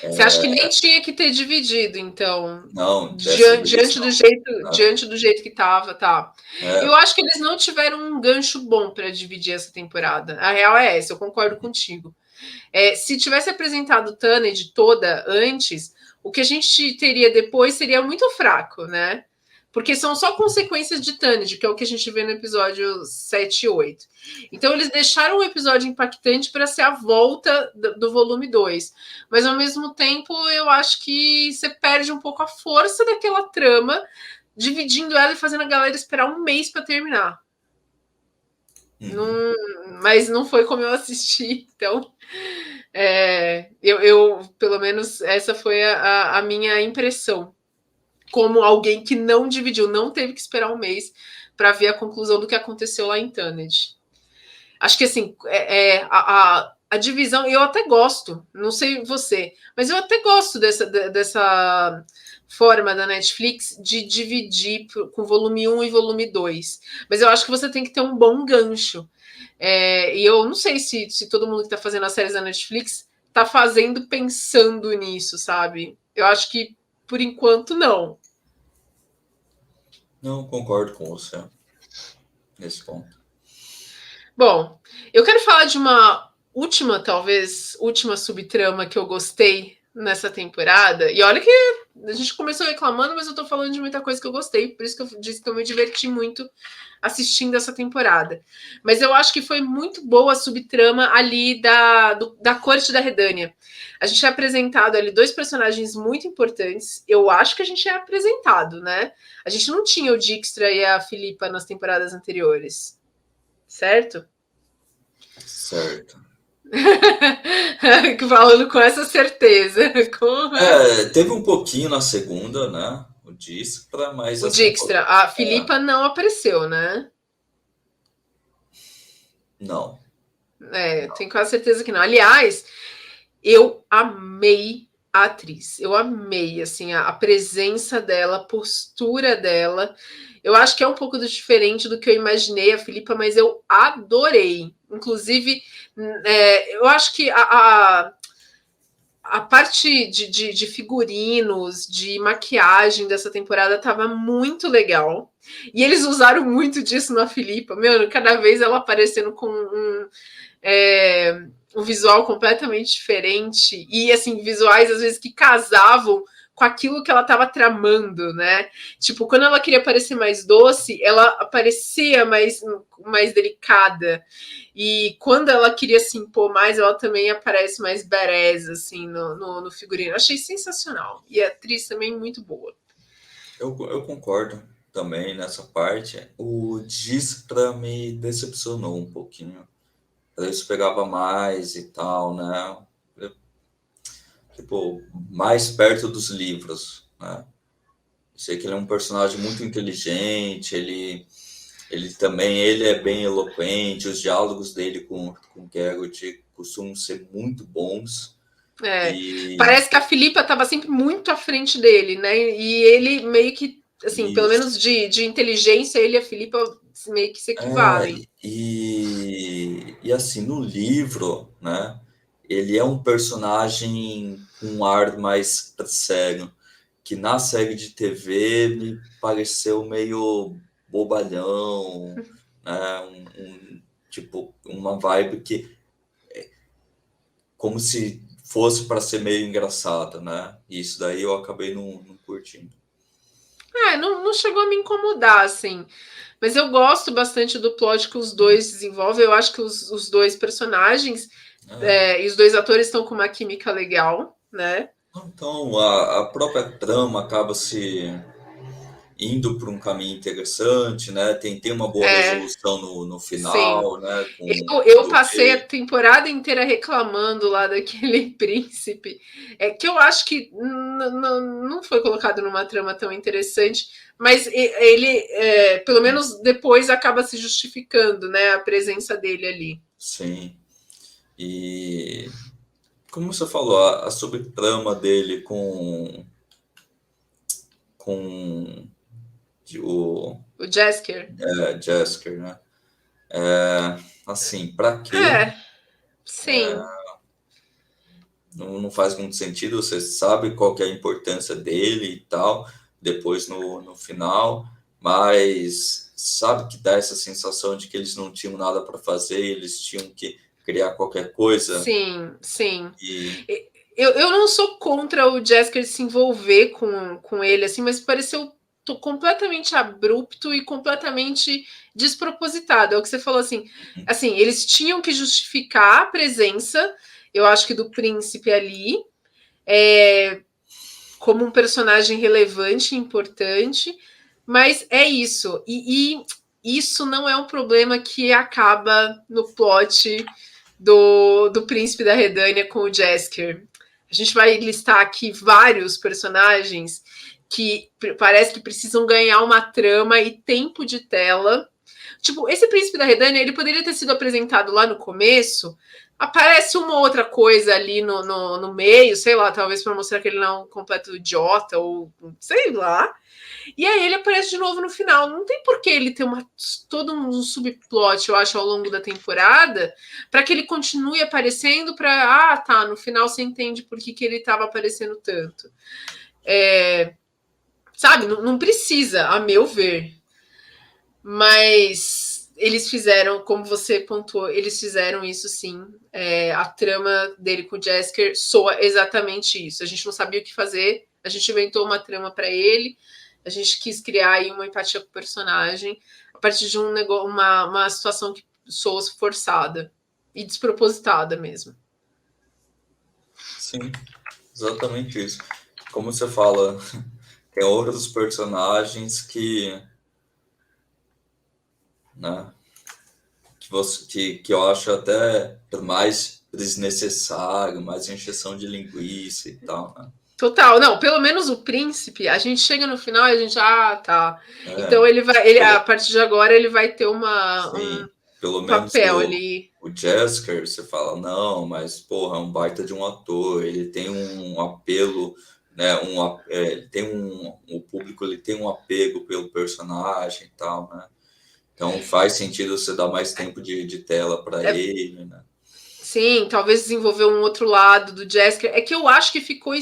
Speaker 1: Você acha que nem tinha que ter dividido, então,
Speaker 2: não, dessa vez
Speaker 1: diante
Speaker 2: não, né?
Speaker 1: diante do jeito que estava, tá? Eu
Speaker 2: É,
Speaker 1: acho que eles não tiveram um gancho bom para dividir essa temporada. A real é essa, eu concordo contigo. Se tivesse apresentado Tanned toda antes, o que a gente teria depois seria muito fraco, né? Porque são só consequências de Tanned, que é o que a gente vê no episódio 7 e 8. Então, eles deixaram o episódio impactante para ser a volta do volume 2. Mas, ao mesmo tempo, eu acho que você perde um pouco a força daquela trama, dividindo ela e fazendo a galera esperar um mês para terminar.
Speaker 2: uhum.
Speaker 1: Mas não foi como eu assisti, então pelo menos, essa foi a minha impressão. Como alguém que não dividiu, não teve que esperar um mês para ver a conclusão do que aconteceu lá em Tanned. Acho que assim, a divisão, eu até gosto, não sei você, mas eu até gosto dessa forma da Netflix de dividir com volume 1 e volume 2. Mas eu acho que você tem que ter um bom gancho. E eu não sei se todo mundo que está fazendo as séries da Netflix está fazendo pensando nisso, sabe? Eu acho que, por enquanto, não.
Speaker 2: Não concordo com você nesse ponto.
Speaker 1: Bom, eu quero falar de uma última subtrama que eu gostei nessa temporada. E olha que a gente começou reclamando, mas eu tô falando de muita coisa que eu gostei, por isso que eu disse que eu me diverti muito assistindo essa temporada. Mas eu acho que foi muito boa a subtrama ali da corte da Redânia. A gente é apresentado ali dois personagens muito importantes. Eu acho que a gente é apresentado, né? A gente não tinha o Dijkstra e a Filipa nas temporadas anteriores, certo?
Speaker 2: Certo.
Speaker 1: Falando com essa certeza.
Speaker 2: Teve um pouquinho na segunda, né? O Dispra, mas
Speaker 1: O
Speaker 2: assim,
Speaker 1: Dijkstra. A Filipa não apareceu, né?
Speaker 2: não.
Speaker 1: Tenho quase certeza que não. Aliás, eu amei a atriz. Eu amei, assim, a presença dela, a postura dela. Eu acho que é um pouco diferente do que eu imaginei a Filipa, mas eu adorei. Inclusive, eu acho que a parte de figurinos, de maquiagem dessa temporada estava muito legal. E eles usaram muito disso na Filipa. Meu, cada vez ela aparecendo com um visual completamente diferente. E, assim, visuais, às vezes, que casavam com aquilo que ela estava tramando, né? Tipo, quando ela queria parecer mais doce, ela aparecia mais delicada. E quando ela queria se impor mais, ela também aparece mais badass, assim, no figurino. Eu achei sensacional. E a atriz também muito boa.
Speaker 2: Eu concordo também nessa parte. O Dispra me decepcionou um pouquinho. Eu esperava mais e tal, né? Tipo, mais perto dos livros, né? Eu sei que ele é um personagem muito inteligente, ele é bem eloquente, os diálogos dele com o Geralt costumam ser muito bons.
Speaker 1: É,
Speaker 2: E
Speaker 1: parece que a Filipa estava sempre muito à frente dele, né? E ele meio que, assim, pelo
Speaker 2: isso.
Speaker 1: menos de inteligência, ele e a Filipa meio que se equivalem.
Speaker 2: E assim, no livro, né, ele é um personagem com um ar mais sério, que na série de TV me pareceu meio bobalhão, né, tipo, uma vibe que como se fosse para ser meio engraçada, né? E isso daí eu acabei não curtindo.
Speaker 1: Não chegou a me incomodar, assim. Mas eu gosto bastante do plot que os dois desenvolvem. Eu acho que os dois personagens
Speaker 2: É.
Speaker 1: e os dois atores estão com uma química legal, né?
Speaker 2: Então, a própria trama acaba se indo por um caminho interessante, né? Tem uma boa
Speaker 1: É,
Speaker 2: resolução no
Speaker 1: sim.
Speaker 2: final, né?
Speaker 1: Eu
Speaker 2: Do
Speaker 1: passei a
Speaker 2: rei.
Speaker 1: temporada inteira reclamando lá daquele príncipe, que eu acho que não foi colocado numa trama tão interessante, mas ele, pelo menos depois, acaba se justificando, né, a presença dele ali.
Speaker 2: Sim. E como você falou, a subtrama dele com o
Speaker 1: O Jasker.
Speaker 2: Jasker, né? Assim, pra quê?
Speaker 1: É, sim.
Speaker 2: Não faz muito sentido, você sabe qual que é a importância dele e tal, depois no final, mas sabe que dá essa sensação de que eles não tinham nada para fazer, eles tinham que criar qualquer coisa
Speaker 1: Sim, sim.
Speaker 2: e
Speaker 1: Eu não sou contra o Jasker se envolver com ele, assim, mas pareceu completamente abrupto e completamente despropositado. É o que você falou assim, eles tinham que justificar a presença, eu acho que do príncipe ali, como um personagem relevante e importante, mas é isso. E isso não é um problema que acaba no plot do Príncipe da Redânia com o Jasker. A gente vai listar aqui vários personagens que parece que precisam ganhar uma trama e tempo de tela. Tipo, esse Príncipe da Redânia, ele poderia ter sido apresentado lá no começo. Aparece uma outra coisa ali no meio, sei lá, talvez para mostrar que ele não é um completo idiota, ou sei lá. E aí ele aparece de novo no final. Não tem por que ele ter todo um subplot, eu acho, ao longo da temporada, para que ele continue aparecendo para. Ah, tá, no final você entende por que ele estava aparecendo tanto. Sabe, não precisa, a meu ver. Mas eles fizeram, como você pontuou, eles fizeram isso sim. A trama dele com o Jasker soa exatamente isso. A gente não sabia o que fazer, a gente inventou uma trama para ele, a gente quis criar aí uma empatia com o personagem a partir de uma situação que soa forçada e despropositada mesmo.
Speaker 2: sim, exatamente isso. Como você fala, tem outros personagens né, que eu acho até mais desnecessário, mais encheção de linguiça e tal, né?
Speaker 1: Total, não, pelo menos o príncipe, a gente chega no final e a gente, tá. Então
Speaker 2: É,
Speaker 1: a
Speaker 2: pelo,
Speaker 1: partir de agora, ele vai ter
Speaker 2: sim, pelo
Speaker 1: um
Speaker 2: menos
Speaker 1: papel ali.
Speaker 2: o Jasker, você fala, não, mas porra, é um baita de um ator, ele tem um apelo, né? Ele tem o público ele tem um apego pelo personagem e tal, né? Então faz sentido você dar mais tempo de tela para
Speaker 1: É,
Speaker 2: ele, né?
Speaker 1: sim, talvez desenvolver um outro lado do Jasker. É que eu acho que ficou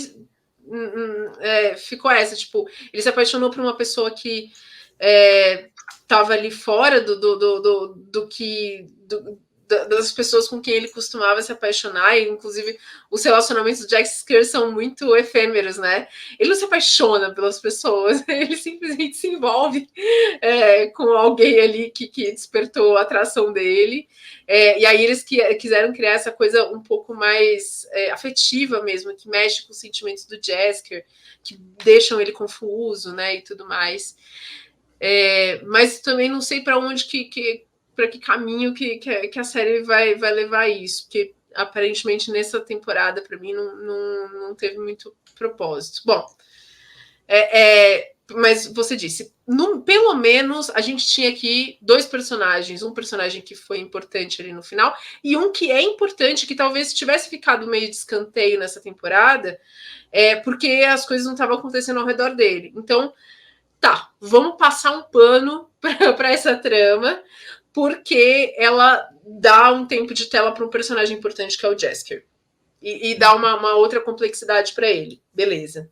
Speaker 1: essa, tipo, ele se apaixonou por uma pessoa que estava ali fora do que das pessoas com quem ele costumava se apaixonar, e inclusive os relacionamentos do Jack Skir são muito efêmeros, né? Ele não se apaixona pelas pessoas, ele simplesmente se envolve com alguém ali que despertou a atração dele. E aí eles quiseram criar essa coisa um pouco mais afetiva mesmo, que mexe com os sentimentos do Jasker, que deixam ele confuso, né? E tudo mais. Mas também não sei para onde para que caminho que a série vai levar isso, porque aparentemente nessa temporada para mim não teve muito propósito. Bom, mas você disse, pelo menos a gente tinha aqui dois personagens, um personagem que foi importante ali no final e um que é importante, que talvez tivesse ficado meio de escanteio nessa temporada, porque as coisas não estavam acontecendo ao redor dele. Então, tá, vamos passar um pano para essa trama, porque ela dá um tempo de tela para um personagem importante que é o Jaskier. E dá uma outra complexidade para ele. Beleza.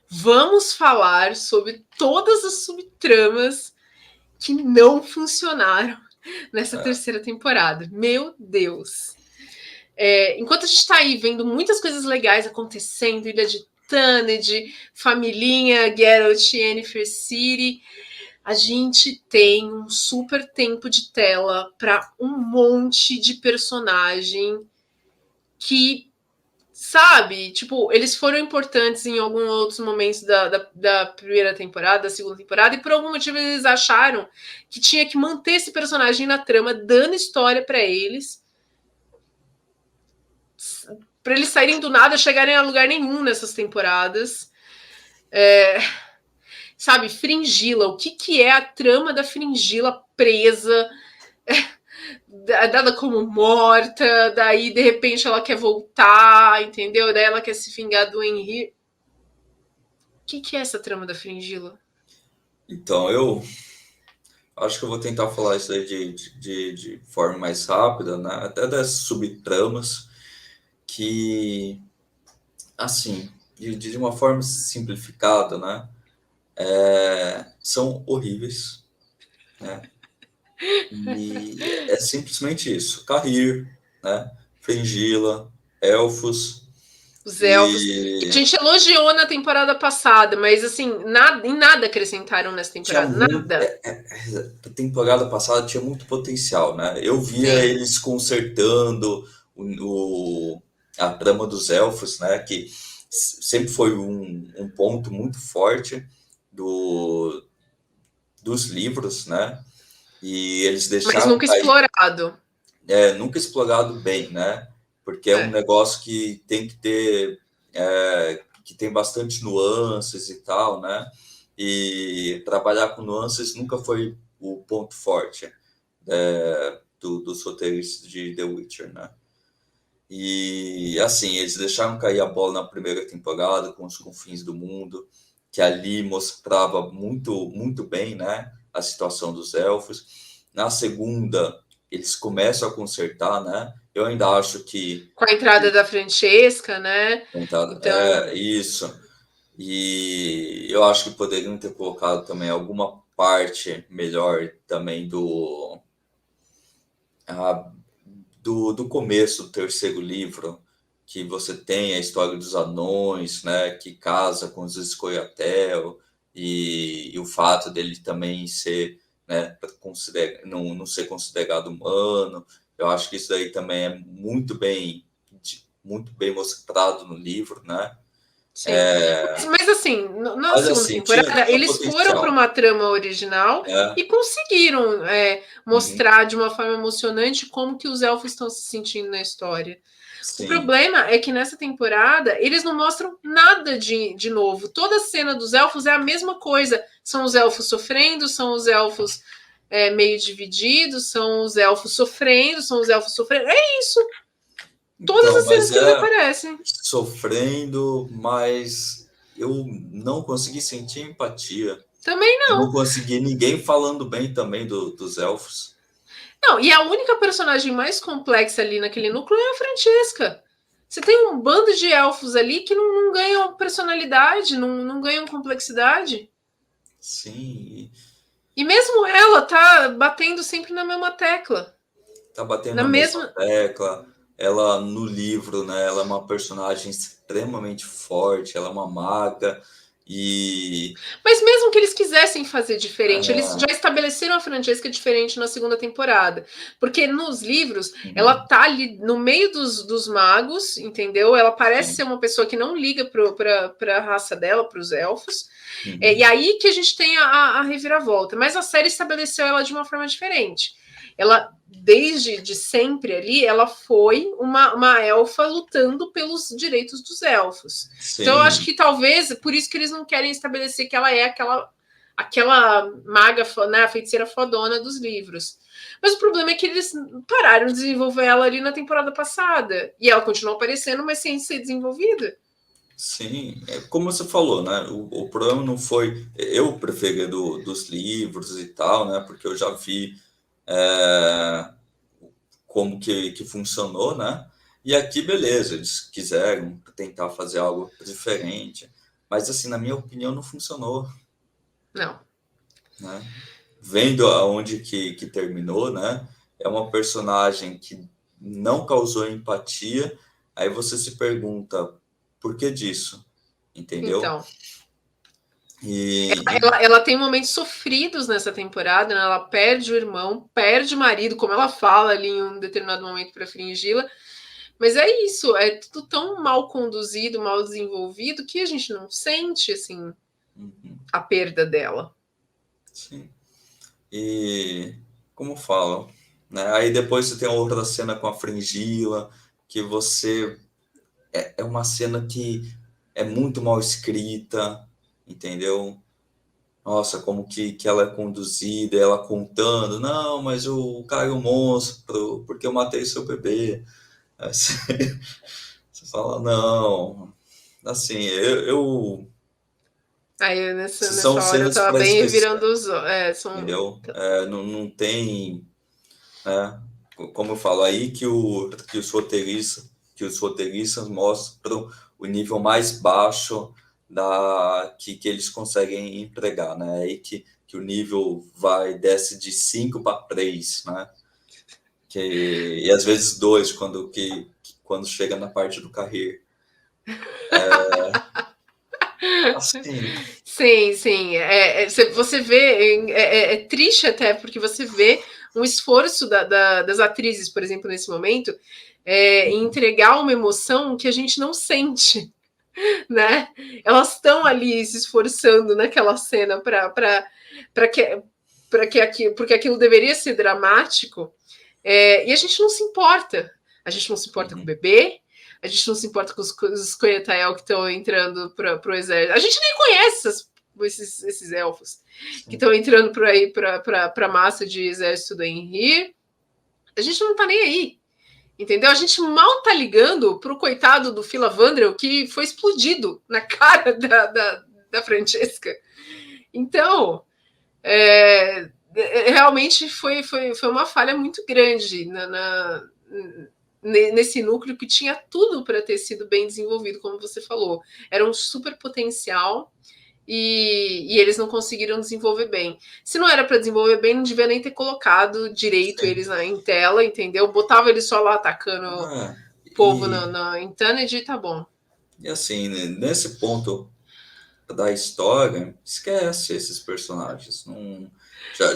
Speaker 1: Vamos falar sobre todas as subtramas que não funcionaram nessa terceira temporada. Meu Deus. Enquanto a gente está aí vendo muitas coisas legais acontecendo, Ilha de Taned, familhinha, Geralt e Yennefer City, a gente tem um super tempo de tela para um monte de personagem que, sabe, tipo, eles foram importantes em alguns outros momentos da primeira temporada, da segunda temporada, e por algum motivo eles acharam que tinha que manter esse personagem na trama, dando história para eles saírem do nada, chegarem a lugar nenhum nessas temporadas. Sabe, Fringilla, o que é a trama da Fringilla presa, dada como morta, daí de repente ela quer voltar, entendeu? Daí ela quer se vingar do Henry. O que é essa trama da Fringilla?
Speaker 2: Então, eu acho que eu vou tentar falar isso aí de forma mais rápida, né? Até das subtramas que, assim, de uma forma simplificada, né? São horríveis, né? E é simplesmente isso. Cahir, né? Fringilla, elfos
Speaker 1: Os elfos, que a
Speaker 2: e
Speaker 1: gente elogiou na temporada passada, mas assim, em nada acrescentaram nessa
Speaker 2: tinha
Speaker 1: temporada,
Speaker 2: muito.
Speaker 1: nada.
Speaker 2: A temporada passada tinha muito potencial, né? Eu via
Speaker 1: Sim.
Speaker 2: eles consertando a trama dos elfos, né? Que sempre foi um ponto muito forte dos livros, né? E eles
Speaker 1: Mas
Speaker 2: deixaram
Speaker 1: nunca
Speaker 2: cair,
Speaker 1: explorado.
Speaker 2: nunca explorado bem, né? Porque é um
Speaker 1: É.
Speaker 2: negócio que tem que ter, que tem bastante nuances e tal, né? E trabalhar com nuances nunca foi o ponto forte dos roteiristas de The Witcher, né? E assim, eles deixaram cair a bola na primeira temporada com os Confins do Mundo, que ali mostrava muito, muito bem, né, a situação dos elfos. Na segunda, eles começam a consertar, né? Eu ainda acho
Speaker 1: Com a entrada da Francesca, né? Então,
Speaker 2: isso. E eu acho que poderiam ter colocado também alguma parte melhor também a, do começo do terceiro livro, que você tem a história dos anões, né, que casa com os Scoia'tael, e o fato dele também ser, né, não ser considerado humano. Eu acho que isso daí também é muito bem mostrado no livro, né?
Speaker 1: sim. Mas assim, na
Speaker 2: Mas
Speaker 1: segunda
Speaker 2: assim, tinha,
Speaker 1: temporada,
Speaker 2: tinha
Speaker 1: eles foram para
Speaker 2: potencial,
Speaker 1: uma trama original
Speaker 2: né?
Speaker 1: e conseguiram
Speaker 2: Uhum,
Speaker 1: mostrar de uma forma emocionante como que os elfos estão se sentindo na história. O
Speaker 2: sim.
Speaker 1: problema é que nessa temporada eles não mostram nada de novo. Toda a cena dos elfos é a mesma coisa. São os elfos sofrendo, são os elfos meio divididos, são os elfos sofrendo, são os elfos sofrendo. É isso. Todas
Speaker 2: Então,
Speaker 1: as cenas
Speaker 2: mas
Speaker 1: que eles aparecem.
Speaker 2: sofrendo, mas eu não consegui sentir empatia.
Speaker 1: Também
Speaker 2: Eu não
Speaker 1: não.
Speaker 2: consegui ninguém falando bem também dos elfos.
Speaker 1: Não, e a única personagem mais complexa ali naquele núcleo é a Francesca. Você tem um bando de elfos ali que não ganham personalidade, não ganham complexidade.
Speaker 2: Sim,
Speaker 1: E mesmo ela tá batendo sempre na mesma tecla.
Speaker 2: tá batendo
Speaker 1: Na
Speaker 2: na mesma
Speaker 1: mesma.
Speaker 2: tecla. Ela no livro, né? Ela é uma personagem extremamente forte. Ela é uma maga e
Speaker 1: Mas mesmo que eles quisessem fazer diferente, eles
Speaker 2: é,
Speaker 1: já estabeleceram a Francesca diferente na segunda temporada. Porque nos livros, ela
Speaker 2: uhum,
Speaker 1: tá ali no meio dos magos, entendeu? Ela parece
Speaker 2: sim,
Speaker 1: ser uma pessoa que não liga pra raça dela, pros elfos. E
Speaker 2: uhum,
Speaker 1: aí que a gente tem a reviravolta. Mas a série estabeleceu ela de uma forma diferente. Ela, desde de sempre ali, ela foi uma elfa lutando pelos direitos dos elfos. Então, eu acho
Speaker 2: sim.
Speaker 1: que talvez por isso que eles não querem estabelecer que ela é aquela maga, né, a feiticeira fodona dos livros. Mas o problema é que eles pararam de desenvolver ela ali na temporada passada. E ela continuou aparecendo, mas sem ser desenvolvida.
Speaker 2: Sim, é como você falou, né? O problema não foi. Eu preferi dos livros e tal, né? Porque eu já vi como que funcionou, né? E aqui, beleza, eles quiseram tentar fazer algo diferente, mas, assim, na minha opinião, não funcionou,
Speaker 1: Não.
Speaker 2: né? Vendo aonde que terminou, né? É uma personagem que não causou empatia, aí você se pergunta, por que disso? Entendeu?
Speaker 1: Então,
Speaker 2: E
Speaker 1: ela tem momentos sofridos nessa temporada, né? Ela perde o irmão, perde o marido, como ela fala ali em um determinado momento para Fringila. Mas é isso, é tudo tão mal conduzido, mal desenvolvido, que a gente não sente, assim, a perda dela.
Speaker 2: sim. E como falam, né? Aí depois você tem outra cena com a Fringila, que você é uma cena que é muito mal escrita, entendeu? Nossa, como que ela é conduzida, ela contando, não, mas o Caio monstro, porque eu matei seu bebê. Aí você fala, não, assim,
Speaker 1: Aí
Speaker 2: são
Speaker 1: nessa hora eu
Speaker 2: cenas
Speaker 1: tava
Speaker 2: para
Speaker 1: bem
Speaker 2: esquecer,
Speaker 1: virando os olhos. É, são...
Speaker 2: entendeu? Não tem, né? Como eu falo, aí que os roteiristas mostram o nível mais baixo que eles conseguem entregar, né? Aí que o nível desce de 5 para 3, né? E às vezes 2 quando chega na parte do carreiro. Assim,
Speaker 1: Sim, sim. Você vê, é triste até, porque você vê um esforço das atrizes, por exemplo, nesse momento, em entregar uma emoção que a gente não sente, né? Elas estão ali se esforçando naquela cena porque aquilo deveria ser dramático, e a gente não se importa. A gente não se importa com o bebê, a gente não se importa com os Coetael que estão entrando para o exército. A gente nem conhece esses elfos que estão entrando por aí para a massa de exército do Henry. A gente não tá nem aí. Entendeu? A gente mal tá ligando pro coitado do Fila Vandrel que foi explodido na cara da Francesca. Então, realmente foi uma falha muito grande nesse núcleo que tinha tudo para ter sido bem desenvolvido, como você falou. Era um super potencial e eles não conseguiram desenvolver bem. Se não era para desenvolver bem, não devia nem ter colocado direito
Speaker 2: sim.
Speaker 1: eles em tela, entendeu? Botava eles só lá atacando
Speaker 2: Ah,
Speaker 1: o povo
Speaker 2: e,
Speaker 1: na Eternity e tá bom.
Speaker 2: e assim, né, nesse ponto da história, esquece esses personagens. Não,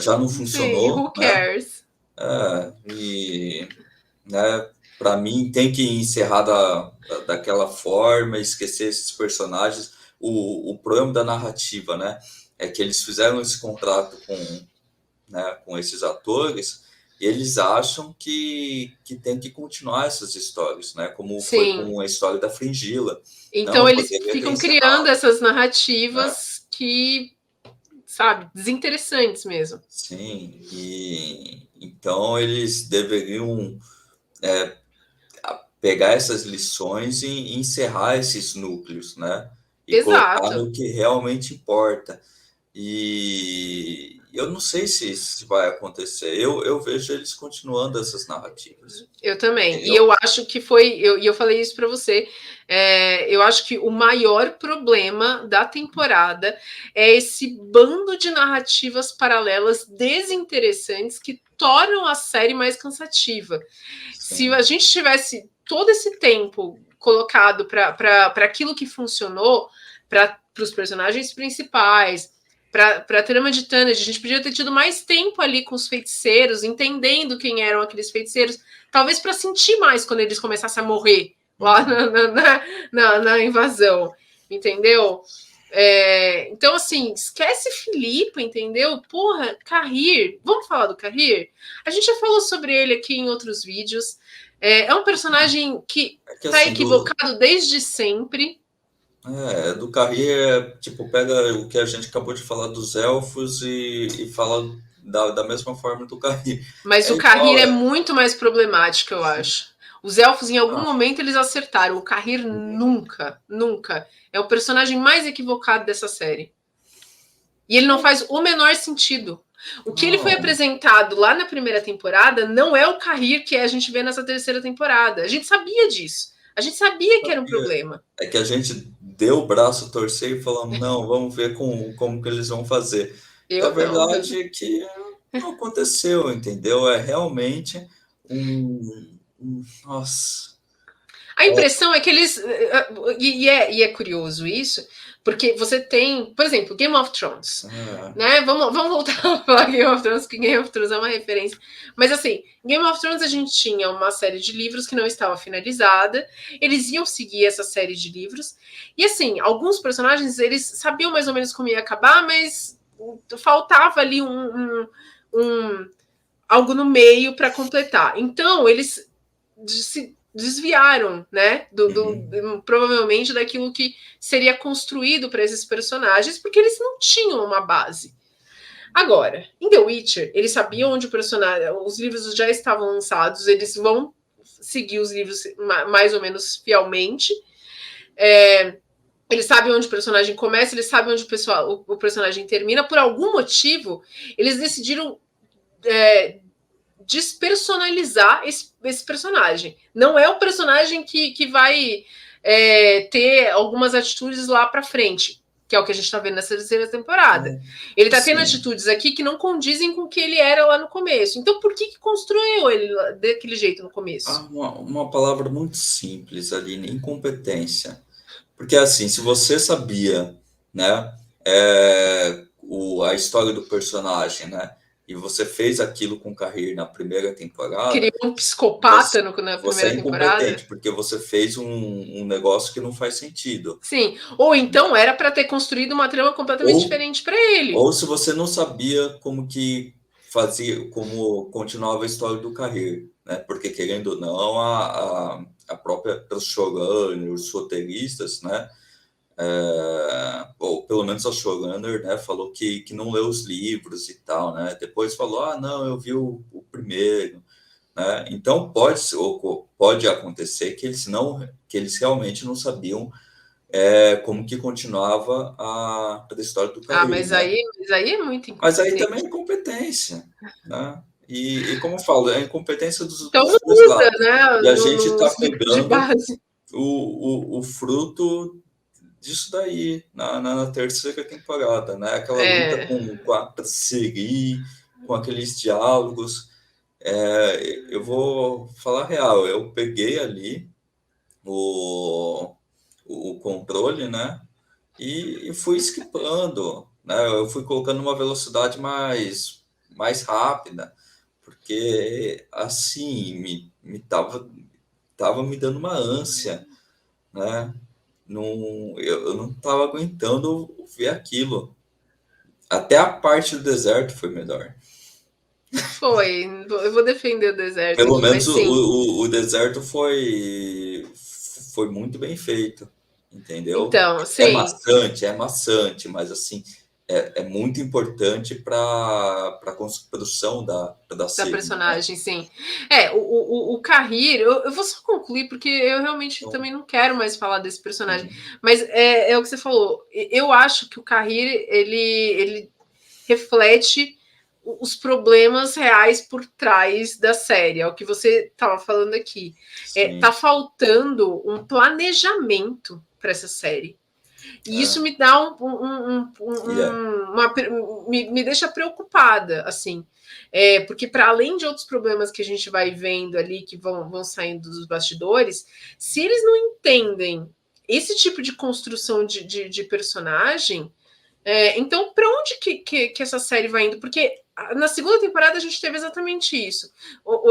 Speaker 2: já não
Speaker 1: Sim,
Speaker 2: funcionou,
Speaker 1: who
Speaker 2: né?
Speaker 1: cares?
Speaker 2: E né, para mim tem que encerrar daquela forma, esquecer esses personagens. O problema da narrativa, né, é que eles fizeram esse contrato com esses atores e eles acham que tem que continuar essas histórias, né, como foi
Speaker 1: Sim.
Speaker 2: com a história da Fringila.
Speaker 1: Então
Speaker 2: Não,
Speaker 1: eles
Speaker 2: poderia ter
Speaker 1: ficam criando
Speaker 2: encerrado,
Speaker 1: essas
Speaker 2: né?
Speaker 1: narrativas que, sabe, desinteressantes mesmo.
Speaker 2: Sim, e então eles deveriam pegar essas lições e encerrar esses núcleos, né? E colocar
Speaker 1: Exato.
Speaker 2: no que realmente importa. E eu não sei se vai acontecer. Eu vejo eles continuando essas narrativas,
Speaker 1: Eu também. E
Speaker 2: entendeu?
Speaker 1: eu acho que foi. Eu falei isso para você. Eu acho que o maior problema da temporada é esse bando de narrativas paralelas desinteressantes que tornam a série mais cansativa. Se
Speaker 2: Sim,
Speaker 1: a gente tivesse todo esse tempo colocado para aquilo que funcionou, para os personagens principais, para a trama de Tanner, a gente podia ter tido mais tempo ali com os feiticeiros, entendendo quem eram aqueles feiticeiros, talvez para sentir mais quando eles começassem a morrer lá na invasão, entendeu? Então, assim, esquece Filipe, entendeu? Porra, Carrir, vamos falar do Carrir? A gente já falou sobre ele aqui em outros vídeos. É um personagem que
Speaker 2: é que
Speaker 1: tá
Speaker 2: assim,
Speaker 1: equivocado desde sempre,
Speaker 2: do Carrier, tipo, pega o que a gente acabou de falar dos elfos e fala da mesma forma do Carrier.
Speaker 1: mas
Speaker 2: É
Speaker 1: o Carrir
Speaker 2: igual,
Speaker 1: é muito mais problemático, eu
Speaker 2: sim.
Speaker 1: acho. Os elfos, em algum
Speaker 2: Ah,
Speaker 1: momento, eles acertaram. O Carrir nunca, nunca. É o personagem mais equivocado dessa série. E ele não faz o menor sentido. O que ele foi
Speaker 2: Não,
Speaker 1: apresentado lá na primeira temporada não é o Carrir que a gente vê nessa terceira temporada. A gente sabia disso. A gente sabia que era um
Speaker 2: sabia.
Speaker 1: problema.
Speaker 2: É que a gente deu o braço a torcer e falamos, não, vamos ver como que eles vão fazer. E a
Speaker 1: Eu não.
Speaker 2: verdade é que não aconteceu, entendeu? É realmente nossa.
Speaker 1: A impressão é que eles. E é curioso isso, porque você tem, por exemplo, Game of Thrones.
Speaker 2: É,
Speaker 1: Né? Vamos voltar a falar Game of Thrones, que Game of Thrones é uma referência. Mas assim, Game of Thrones a gente tinha uma série de livros que não estava finalizada. Eles iam seguir essa série de livros. E assim, alguns personagens eles sabiam mais ou menos como ia acabar, mas faltava ali um algo no meio para completar. Então, eles se desviaram, né,
Speaker 2: uhum,
Speaker 1: provavelmente daquilo que seria construído para esses personagens, porque eles não tinham uma base. Agora, em The Witcher, eles sabiam onde o personagem, os livros já estavam lançados, eles vão seguir os livros mais ou menos fielmente. Eles sabem onde o personagem começa, eles sabem onde o personagem termina. Por algum motivo, eles decidiram despersonalizar esse personagem. Não é o personagem que vai ter algumas atitudes lá para frente, que é o que a gente está vendo nessa terceira temporada. Ele está tendo
Speaker 2: assim,
Speaker 1: atitudes aqui que não condizem com o que ele era lá no começo. Então, por que construiu ele daquele jeito no
Speaker 2: há
Speaker 1: começo?
Speaker 2: uma palavra muito simples ali, incompetência. Porque assim, se você sabia, né, a história do personagem, né, e você fez aquilo com o Carrir na primeira
Speaker 1: Criou
Speaker 2: temporada,
Speaker 1: um psicopata
Speaker 2: você,
Speaker 1: na
Speaker 2: você
Speaker 1: primeira
Speaker 2: é
Speaker 1: temporada?
Speaker 2: incompetente, porque você fez um negócio que não faz sentido.
Speaker 1: Sim. Ou então era para ter construído uma trama completamente
Speaker 2: Ou,
Speaker 1: diferente para ele.
Speaker 2: ou se você não sabia como que fazia, como continuava a história do Carrir, né? Porque querendo ou não, a própria os showrunners, os roteiristas, né? Ou pelo menos a showrunner, né? Falou que não leu os livros e tal, né? Depois falou, ah, não, eu vi o primeiro, né? Então pode acontecer que eles realmente não sabiam como que continuava a história do
Speaker 1: Ah,
Speaker 2: Carrir, né?
Speaker 1: mas aí é muito
Speaker 2: Mas aí também é
Speaker 1: incompetente.
Speaker 2: incompetência, né? E como eu falo, é a incompetência
Speaker 1: Então
Speaker 2: dos dois
Speaker 1: muda,
Speaker 2: lados.
Speaker 1: né,
Speaker 2: E a gente está
Speaker 1: nos livros de
Speaker 2: pegando
Speaker 1: base.
Speaker 2: o fruto disso daí na terceira temporada, né? Aquela luta
Speaker 1: É,
Speaker 2: com a Siri, com aqueles diálogos. Eu vou falar real, eu peguei ali o, o controle, né? E fui esquipando, né? Eu fui colocando uma velocidade mais rápida, porque assim tava me dando uma ânsia, né? Eu não estava aguentando ver aquilo. Até a parte do deserto foi melhor.
Speaker 1: foi. Eu vou defender o deserto
Speaker 2: Pelo
Speaker 1: aqui,
Speaker 2: menos
Speaker 1: mas sim.
Speaker 2: o deserto foi muito bem feito, entendeu?
Speaker 1: Então, sim,
Speaker 2: É maçante, mas assim, é muito importante para a construção da
Speaker 1: da
Speaker 2: série, né?
Speaker 1: personagem, sim. O Carrir, eu vou só concluir, porque eu realmente
Speaker 2: Então,
Speaker 1: também não quero mais falar desse personagem.
Speaker 2: uhum,
Speaker 1: Mas é o que você falou. Eu acho que o Carrir, ele reflete os problemas reais por trás da série. É o que você estava falando aqui. Tá
Speaker 2: sim,
Speaker 1: faltando um planejamento para essa série. E isso
Speaker 2: é,
Speaker 1: me dá
Speaker 2: e é,
Speaker 1: me deixa preocupada, assim. Porque para além de outros problemas que a gente vai vendo ali, que vão saindo dos bastidores, se eles não entendem esse tipo de construção de personagem, então, para onde que essa série vai indo? Porque na segunda temporada a gente teve exatamente isso.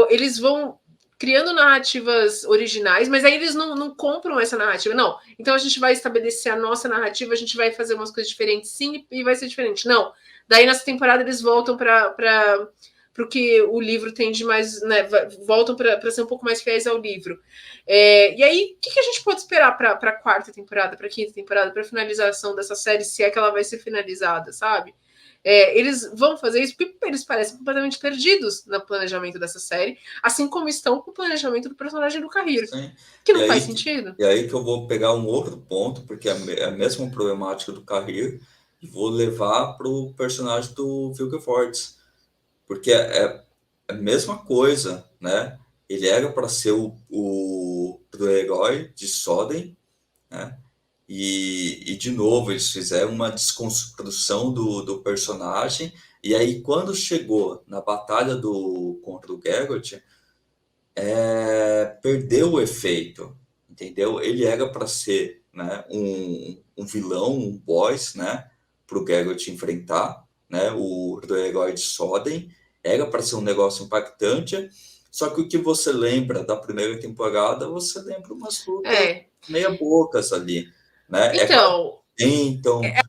Speaker 1: Eles vão criando narrativas originais, mas aí eles não compram essa narrativa. Não, então a gente vai estabelecer a nossa narrativa, a gente vai fazer umas coisas diferentes, sim, e vai ser diferente. Não. Daí nessa temporada eles voltam para o que o livro tem de mais, né? Voltam para ser um pouco mais fiéis ao livro. E aí, o que a gente pode esperar para a quarta temporada, para a quinta temporada, para a finalização dessa série, se é que ela vai ser finalizada, sabe? Eles vão fazer isso porque eles parecem completamente perdidos no planejamento dessa série, assim como estão com o planejamento do personagem do Carreiro,
Speaker 2: sim.
Speaker 1: que
Speaker 2: E
Speaker 1: não faz
Speaker 2: aí,
Speaker 1: sentido.
Speaker 2: e aí que eu vou pegar um outro ponto, porque é a mesma problemática do Carrir, e vou levar para o personagem do Vilgefortz, porque é a mesma coisa, né? Ele era para ser o herói de Soden, né? E de novo, eles fizeram uma desconstrução do personagem. E aí, quando chegou na batalha contra o Geralt, perdeu o efeito, entendeu? Ele era para ser, né, um vilão, um boss, né, para o Geralt enfrentar, né, o herói de Soden. Era para ser um negócio impactante, só que o que você lembra da primeira temporada, você lembra umas lutas
Speaker 1: É.
Speaker 2: meia bocas ali, né? É claro
Speaker 1: Então,
Speaker 2: que tentam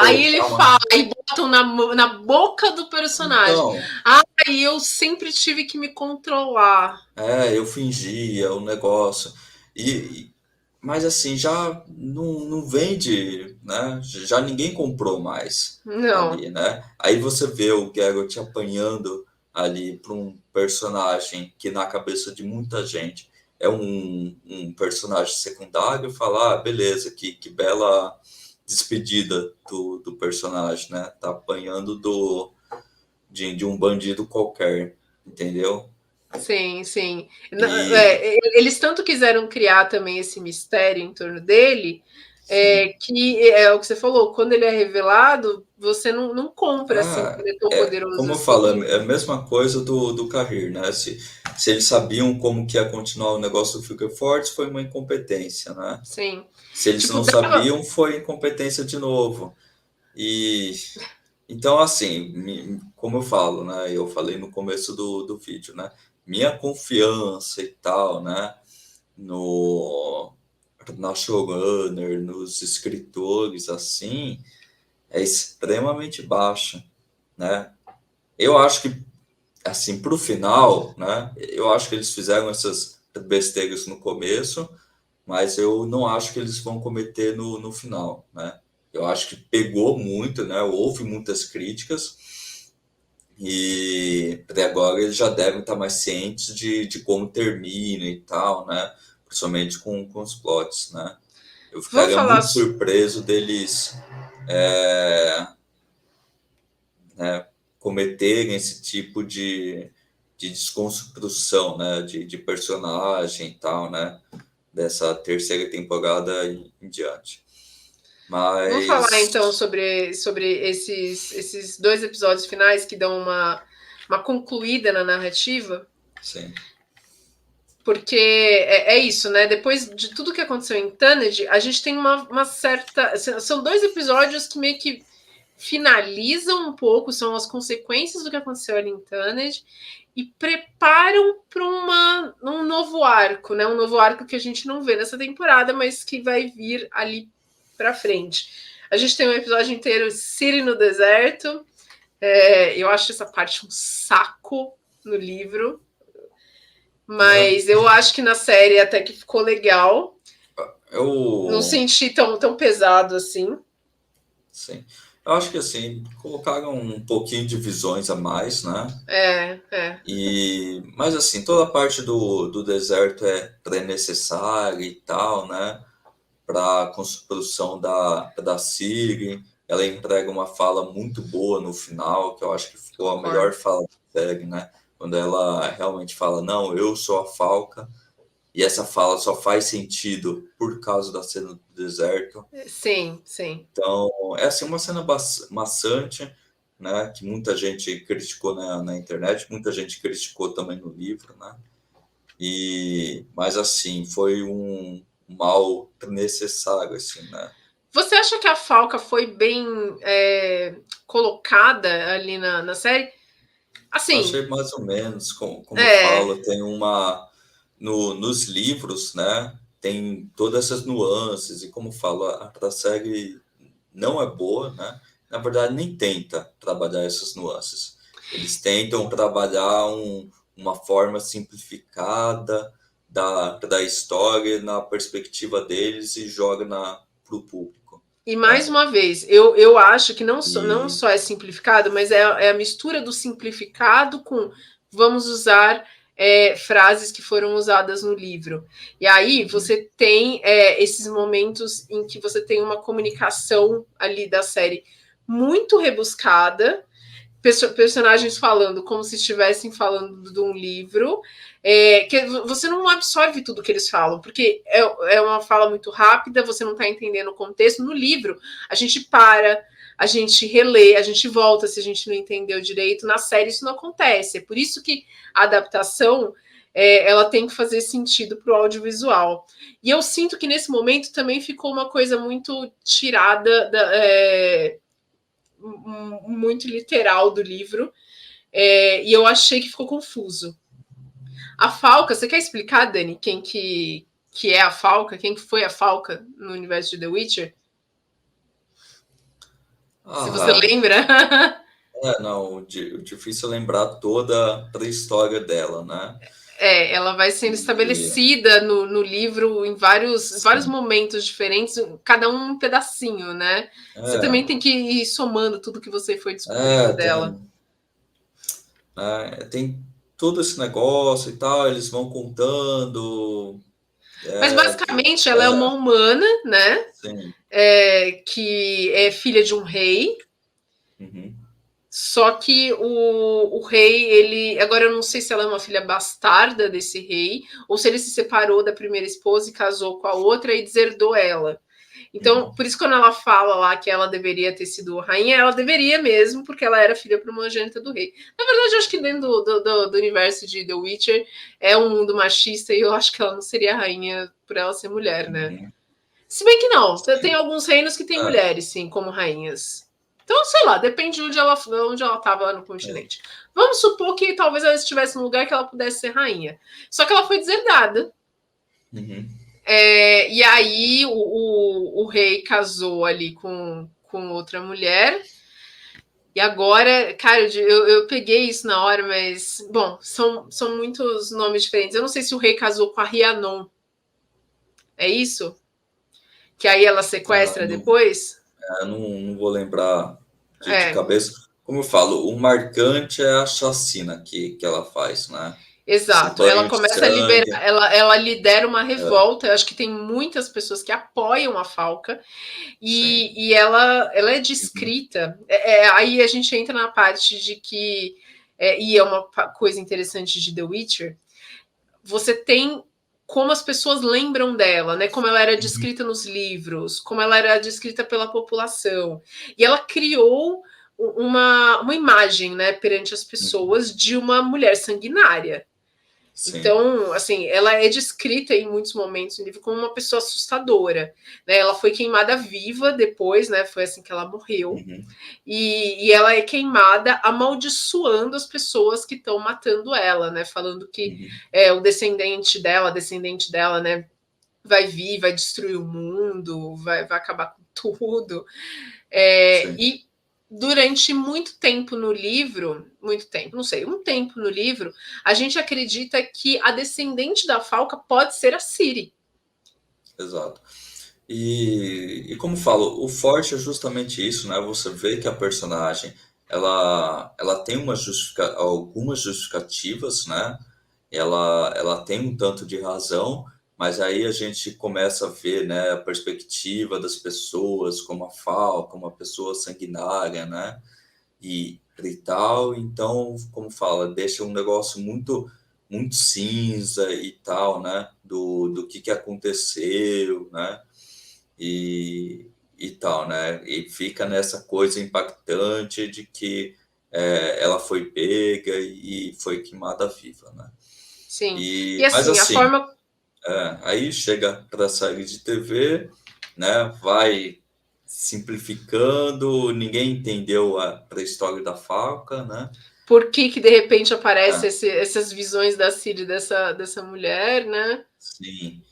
Speaker 1: aí ele
Speaker 2: colocar uma...
Speaker 1: fala, aí botam na boca do personagem.
Speaker 2: Então,
Speaker 1: Aí eu sempre tive que me controlar.
Speaker 2: eu fingia o negócio. E, mas assim, já não vende, né? Já ninguém comprou mais
Speaker 1: Não,
Speaker 2: ali, né? Aí você vê o Geralt apanhando ali para um personagem que na cabeça de muita gente é um personagem secundário, falar, beleza, que bela despedida do personagem, né? Tá apanhando de um bandido qualquer, entendeu?
Speaker 1: sim, sim.
Speaker 2: E
Speaker 1: Eles tanto quiseram criar também esse mistério em torno dele,
Speaker 2: sim.
Speaker 1: que é o que você falou, quando ele é revelado, você não compra assim, que
Speaker 2: Ah,
Speaker 1: ele é tão poderoso
Speaker 2: como eu
Speaker 1: assim.
Speaker 2: falo, é a mesma coisa do Carrir, né? Se eles sabiam como que ia continuar o negócio do Future Force, foi uma incompetência, né?
Speaker 1: Sim.
Speaker 2: Se eles
Speaker 1: Tipo,
Speaker 2: não sabiam, foi incompetência de novo. E então, assim, como eu falo, né? Eu falei no começo do vídeo, né? Minha confiança e tal, né? No, na showrunner, nos escritores, assim, é extremamente baixa, né? Eu acho que, assim, pro final, né? Eu acho que eles fizeram essas besteiras no começo, mas eu não acho que eles vão cometer no final, né? Eu acho que pegou muito, né? Houve muitas críticas e até agora eles já devem estar mais cientes de como termina e tal, né? Principalmente com os plots, né? Eu
Speaker 1: Vamos
Speaker 2: ficaria
Speaker 1: falar.
Speaker 2: muito surpreso deles, é, né, cometerem esse tipo de desconstrução, né, de personagem e tal, né, dessa terceira temporada em diante.
Speaker 1: Vamos falar então
Speaker 2: Mas,
Speaker 1: sobre esses dois episódios finais que dão uma concluída na narrativa,
Speaker 2: sim,
Speaker 1: porque é isso, né? Depois de tudo que aconteceu em Taned, a gente tem uma certa. São dois episódios que meio que finalizam um pouco, são as consequências do que aconteceu ali em Taned, e preparam para um novo arco, né? Um novo arco que a gente não vê nessa temporada, mas que vai vir ali para frente. A gente tem um episódio inteiro Ciri no deserto. Eu acho essa parte um saco no livro,
Speaker 2: né,
Speaker 1: mas eu acho que na série até que ficou legal. Não
Speaker 2: eu,
Speaker 1: senti tão pesado assim.
Speaker 2: sim, eu acho que assim, colocaram um pouquinho de visões a mais, né,
Speaker 1: É.
Speaker 2: mas assim, toda a parte do deserto é necessária e tal, né, para a construção da Siri. Ela entrega uma fala muito boa no final, que eu acho que ficou a melhor
Speaker 1: Concordo.
Speaker 2: fala da série, né? Quando ela realmente fala, não, eu sou a Falca, e essa fala só faz sentido por causa da cena do deserto.
Speaker 1: Sim, sim.
Speaker 2: Então, é assim, uma cena maçante, né? Que muita gente criticou na internet, muita gente criticou também no livro, né? Mas assim, foi um mal necessário, assim, né?
Speaker 1: Você acha que a Falca foi bem colocada ali na série? Assim,
Speaker 2: Achei mais ou menos, como eu
Speaker 1: é,
Speaker 2: falo, tem uma. Nos livros, né? Tem todas essas nuances, e como eu falo, a série não é boa, né? Na verdade, nem tenta trabalhar essas nuances. Eles tentam trabalhar uma forma simplificada da história na perspectiva deles e joga para o público,
Speaker 1: e mais
Speaker 2: né?
Speaker 1: uma vez, eu acho que não
Speaker 2: E
Speaker 1: só é simplificado, mas é a mistura do simplificado com vamos usar frases que foram usadas no livro. E aí você tem esses momentos em que você tem uma comunicação ali da série muito rebuscada, personagens falando como se estivessem falando de um livro, que você não absorve tudo que eles falam, porque é uma fala muito rápida, você não está entendendo o contexto. No livro, a gente para, a gente relê, a gente volta se a gente não entendeu direito. Na série isso não acontece. É por isso que a adaptação ela tem que fazer sentido para o audiovisual. E eu sinto que nesse momento também ficou uma coisa muito tirada muito literal do livro, e eu achei que ficou confuso. A Falca, você quer explicar, Dani, quem que é a Falca? Quem que foi a Falca no universo de The Witcher? Se você
Speaker 2: Ah,
Speaker 1: lembra.
Speaker 2: não, o difícil é lembrar toda a pré-história dela, né?
Speaker 1: Ela vai sendo
Speaker 2: E,
Speaker 1: estabelecida no livro em vários
Speaker 2: sim,
Speaker 1: momentos diferentes, cada um pedacinho, né? Você também
Speaker 2: é,
Speaker 1: tem que ir somando tudo que você foi descobrindo dela.
Speaker 2: tem todo esse negócio e tal, eles vão contando,
Speaker 1: Mas
Speaker 2: é, que,
Speaker 1: basicamente ela é
Speaker 2: é,
Speaker 1: uma humana, né?
Speaker 2: sim,
Speaker 1: Que é filha de um rei.
Speaker 2: uhum,
Speaker 1: Só que o rei, ele. Agora eu não sei se ela é uma filha bastarda desse rei, ou se ele se separou da primeira esposa e casou com a outra e deserdou ela. Então,
Speaker 2: uhum,
Speaker 1: por isso, quando ela fala lá que ela deveria ter sido rainha, ela deveria mesmo, porque ela era filha primogênita do rei. Na verdade, eu acho que dentro do universo de The Witcher é um mundo machista e eu acho que ela não seria rainha por ela ser mulher, né?
Speaker 2: uhum,
Speaker 1: Se bem que não, tem
Speaker 2: sim,
Speaker 1: alguns reinos que tem
Speaker 2: é,
Speaker 1: mulheres, sim, como rainhas. Então, sei lá, depende de onde ela estava no
Speaker 2: é,
Speaker 1: continente. Vamos supor que talvez ela estivesse num lugar que ela pudesse ser rainha. Só que ela foi deserdada.
Speaker 2: uhum,
Speaker 1: E aí o rei casou ali com outra mulher. E agora, cara, eu peguei isso na hora, mas, bom, são muitos nomes diferentes. Eu não sei se o rei casou com a Rhiannon. É isso? Que aí ela sequestra
Speaker 2: não,
Speaker 1: depois?
Speaker 2: não vou lembrar de
Speaker 1: É,
Speaker 2: cabeça. Como eu falo, o marcante é a chacina que ela faz, né? Esse
Speaker 1: exato. Ela
Speaker 2: banho de
Speaker 1: começa a liberar,
Speaker 2: sangue.
Speaker 1: ela lidera uma
Speaker 2: É,
Speaker 1: revolta. Eu acho que tem muitas pessoas que apoiam a Falca
Speaker 2: sim.
Speaker 1: e ela é
Speaker 2: Uhum,
Speaker 1: descrita. Aí a gente entra na parte de que, e é uma coisa interessante de The Witcher, você tem como as pessoas lembram dela, né? Como ela era
Speaker 2: uhum,
Speaker 1: descrita nos livros, como ela era descrita pela população. E ela criou uma imagem, né, perante as
Speaker 2: uhum,
Speaker 1: pessoas de uma mulher sanguinária.
Speaker 2: sim.
Speaker 1: Então, assim, ela é descrita em muitos momentos no livro como uma pessoa assustadora, né? Ela foi queimada viva depois, né? Foi assim que ela morreu.
Speaker 2: Uhum,
Speaker 1: E ela é queimada amaldiçoando as pessoas que estão matando ela, né? Falando que
Speaker 2: uhum,
Speaker 1: o a descendente dela, né? Vai vir, vai destruir o mundo, vai acabar com tudo.
Speaker 2: sim.
Speaker 1: E durante muito tempo no livro, muito tempo, não sei, um tempo no livro, a gente acredita que a descendente da Falca pode ser a Ciri.
Speaker 2: Exato. E como falo, o forte é justamente isso, né? Você vê que a personagem ela tem algumas justificativas, né? Ela tem um tanto de razão, mas aí a gente começa a ver, né, a perspectiva das pessoas, como a Falca, uma pessoa sanguinária, né? E tal. Então, como fala, deixa um negócio muito cinza e tal, né? Do que aconteceu, né? E tal, né? E fica nessa coisa impactante de que ela foi pega e foi queimada viva, né?
Speaker 1: Sim. E
Speaker 2: Mas
Speaker 1: assim, a
Speaker 2: assim,
Speaker 1: forma.
Speaker 2: aí chega para a série de TV, né? Vai simplificando, ninguém entendeu a pré-história da Falca, né?
Speaker 1: Por que de repente aparece
Speaker 2: É,
Speaker 1: essas visões da Ciri dessa mulher, né?
Speaker 2: sim.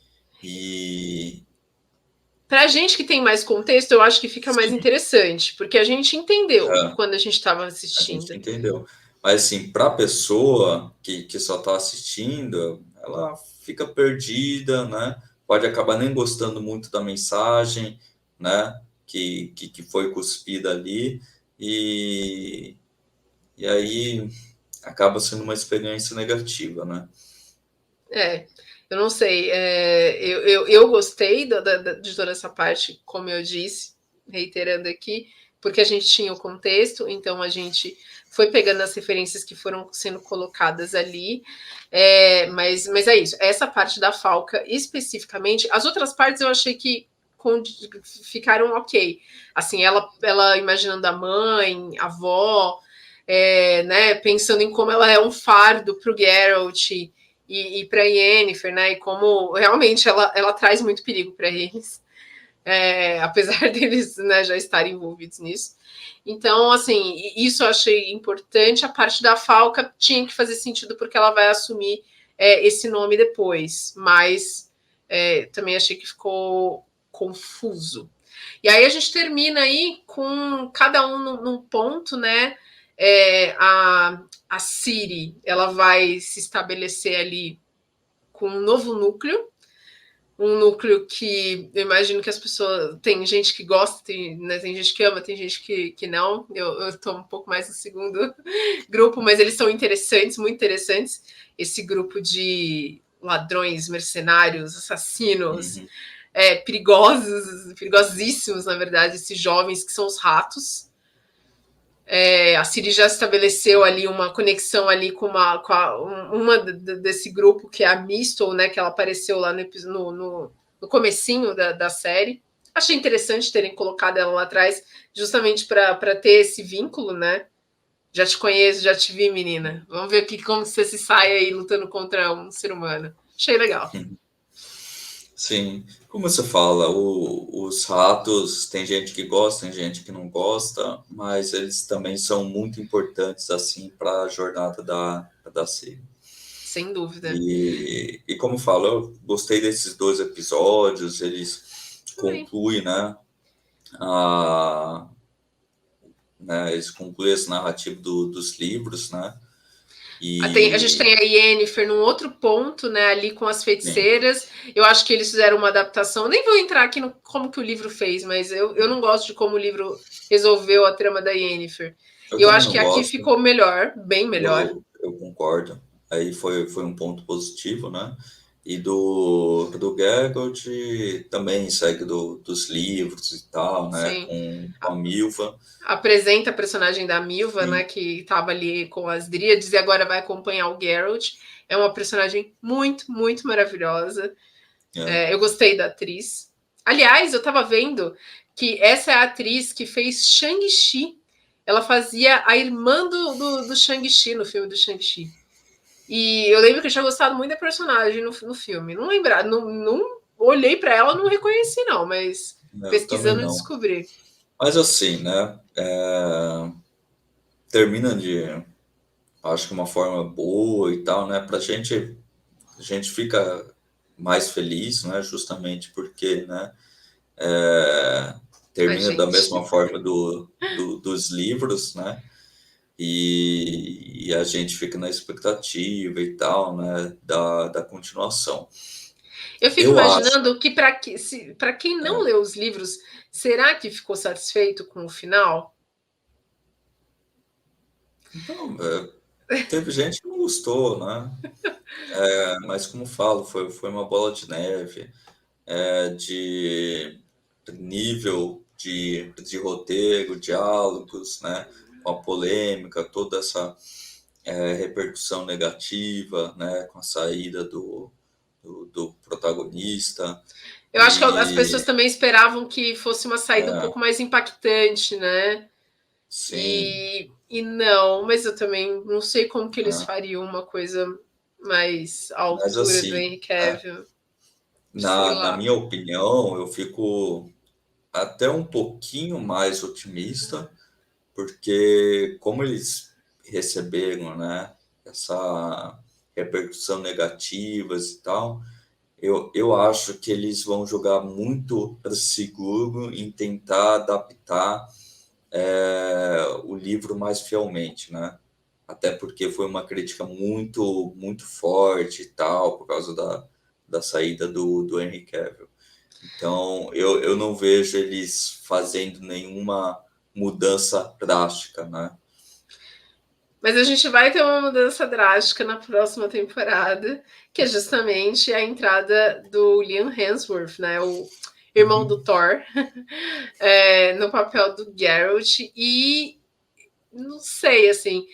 Speaker 2: E
Speaker 1: Pra gente que tem mais contexto, eu acho que fica mais
Speaker 2: sim,
Speaker 1: interessante, porque a gente entendeu
Speaker 2: é,
Speaker 1: quando a gente estava
Speaker 2: a gente
Speaker 1: assistindo.
Speaker 2: entendeu. Mas assim, para a pessoa que só está assistindo, ela fica perdida, né? Pode acabar nem gostando muito da mensagem, né? Que foi cuspida ali. E, e aí acaba sendo uma experiência negativa, né?
Speaker 1: Eu não sei. Eu gostei de toda essa parte, como eu disse, reiterando aqui, porque a gente tinha o contexto, então a gente foi pegando as referências que foram sendo colocadas ali. Mas é isso. Essa parte da Falca, especificamente, as outras partes eu achei que ficaram ok. Assim, ela imaginando a mãe, a avó, né, pensando em como ela é um fardo para o Geralt e para Yennefer, né? E como realmente ela traz muito perigo para eles, apesar deles, né, já estarem envolvidos nisso. Então, assim, isso eu achei importante. A parte da Falca tinha que fazer sentido porque ela vai assumir esse nome depois, mas também achei que ficou confuso. E aí a gente termina aí com cada um num ponto, né? A Ciri, ela vai se estabelecer ali com um novo núcleo, um núcleo que eu imagino que as pessoas. Tem gente que gosta, tem gente que ama, tem gente que não. Eu estou um pouco mais no segundo grupo, mas eles são interessantes, muito interessantes. Esse grupo de ladrões, mercenários, assassinos,
Speaker 2: Uhum.
Speaker 1: perigosos, perigosíssimos, na verdade, esses jovens que são os ratos. A Ciri já estabeleceu ali uma conexão ali uma desse grupo que é a Mistle, né? Que ela apareceu lá no comecinho da série. Achei interessante terem colocado ela lá atrás, justamente para ter esse vínculo, né? Já te conheço, já te vi, menina. Vamos ver como você se sai aí lutando contra um ser humano. Achei legal.
Speaker 2: Sim, como você fala, os ratos, tem gente que gosta, tem gente que não gosta, mas eles também são muito importantes assim para a jornada da série.
Speaker 1: Sem dúvida.
Speaker 2: E como falo, eu gostei desses dois episódios, eles
Speaker 1: Também.
Speaker 2: concluem, né, a, eles concluem esse narrativo dos livros, né,
Speaker 1: A gente tem
Speaker 2: e
Speaker 1: a Yennefer num outro ponto, né, ali com as
Speaker 2: sim,
Speaker 1: feiticeiras. Eu acho que eles fizeram uma adaptação. Nem vou entrar aqui no como que o livro fez, mas eu não gosto de como o livro resolveu a trama da Yennefer.
Speaker 2: eu
Speaker 1: E eu
Speaker 2: também
Speaker 1: acho
Speaker 2: não
Speaker 1: que aqui
Speaker 2: gosto,
Speaker 1: ficou melhor, bem melhor.
Speaker 2: eu concordo. Aí foi um ponto positivo, né? E do Geralt também segue dos livros e tal, né?
Speaker 1: Sim.
Speaker 2: Com a Milva.
Speaker 1: Apresenta a personagem da Milva, né,
Speaker 2: Sim,
Speaker 1: que estava ali com as Dríades e agora vai acompanhar o Geralt. É uma personagem muito, muito maravilhosa.
Speaker 2: é.
Speaker 1: Eu gostei da atriz. Aliás, eu tava vendo que essa é a atriz que fez Shang-Chi. Ela fazia a irmã do Shang-Chi no filme do Shang-Chi. E eu lembro que eu tinha gostado muito da personagem no filme. Não lembrar, não olhei para ela, não reconheci, não, mas
Speaker 2: Eu também
Speaker 1: pesquisando eu
Speaker 2: não.
Speaker 1: descobri.
Speaker 2: Mas assim, né? Termina de, acho que uma forma boa e tal, né? A gente fica mais feliz, né? Justamente porque, né? É,
Speaker 1: A
Speaker 2: termina da
Speaker 1: gente.
Speaker 2: mesma forma dos livros, né? E a gente fica na expectativa e tal, né? Da continuação.
Speaker 1: Eu fico
Speaker 2: Eu acho.
Speaker 1: imaginando que para quem não
Speaker 2: É,
Speaker 1: leu os livros, será que ficou satisfeito com o final?
Speaker 2: então, teve gente que não gostou, né? Mas como falo, foi uma bola de neve, de nível de roteiro, diálogos, né? Com a polêmica, toda essa repercussão negativa, né? Com a saída do protagonista.
Speaker 1: Eu acho que as pessoas
Speaker 2: E
Speaker 1: também esperavam que fosse uma saída um
Speaker 2: é,
Speaker 1: pouco mais impactante, né?
Speaker 2: sim,
Speaker 1: E não, mas eu também não sei como que eles
Speaker 2: é.
Speaker 1: fariam uma coisa mais à
Speaker 2: Mas
Speaker 1: altura do
Speaker 2: assim,
Speaker 1: Henry Cavill. Sei
Speaker 2: na
Speaker 1: lá.
Speaker 2: minha opinião, eu fico até um pouquinho mais otimista, porque como eles receberam, né, essa repercussão negativas e tal, eu acho que eles vão jogar muito seguro em tentar adaptar o livro mais fielmente, né? Até porque foi uma crítica muito forte e tal, por causa da saída do Henry Cavill. Então, eu não vejo eles fazendo nenhuma mudança drástica, né?
Speaker 1: Mas a gente vai ter uma mudança drástica na próxima temporada, que é justamente a entrada do Liam Hemsworth, né? O irmão do
Speaker 2: Uhum.
Speaker 1: Thor, no papel do Geralt. E não sei, assim,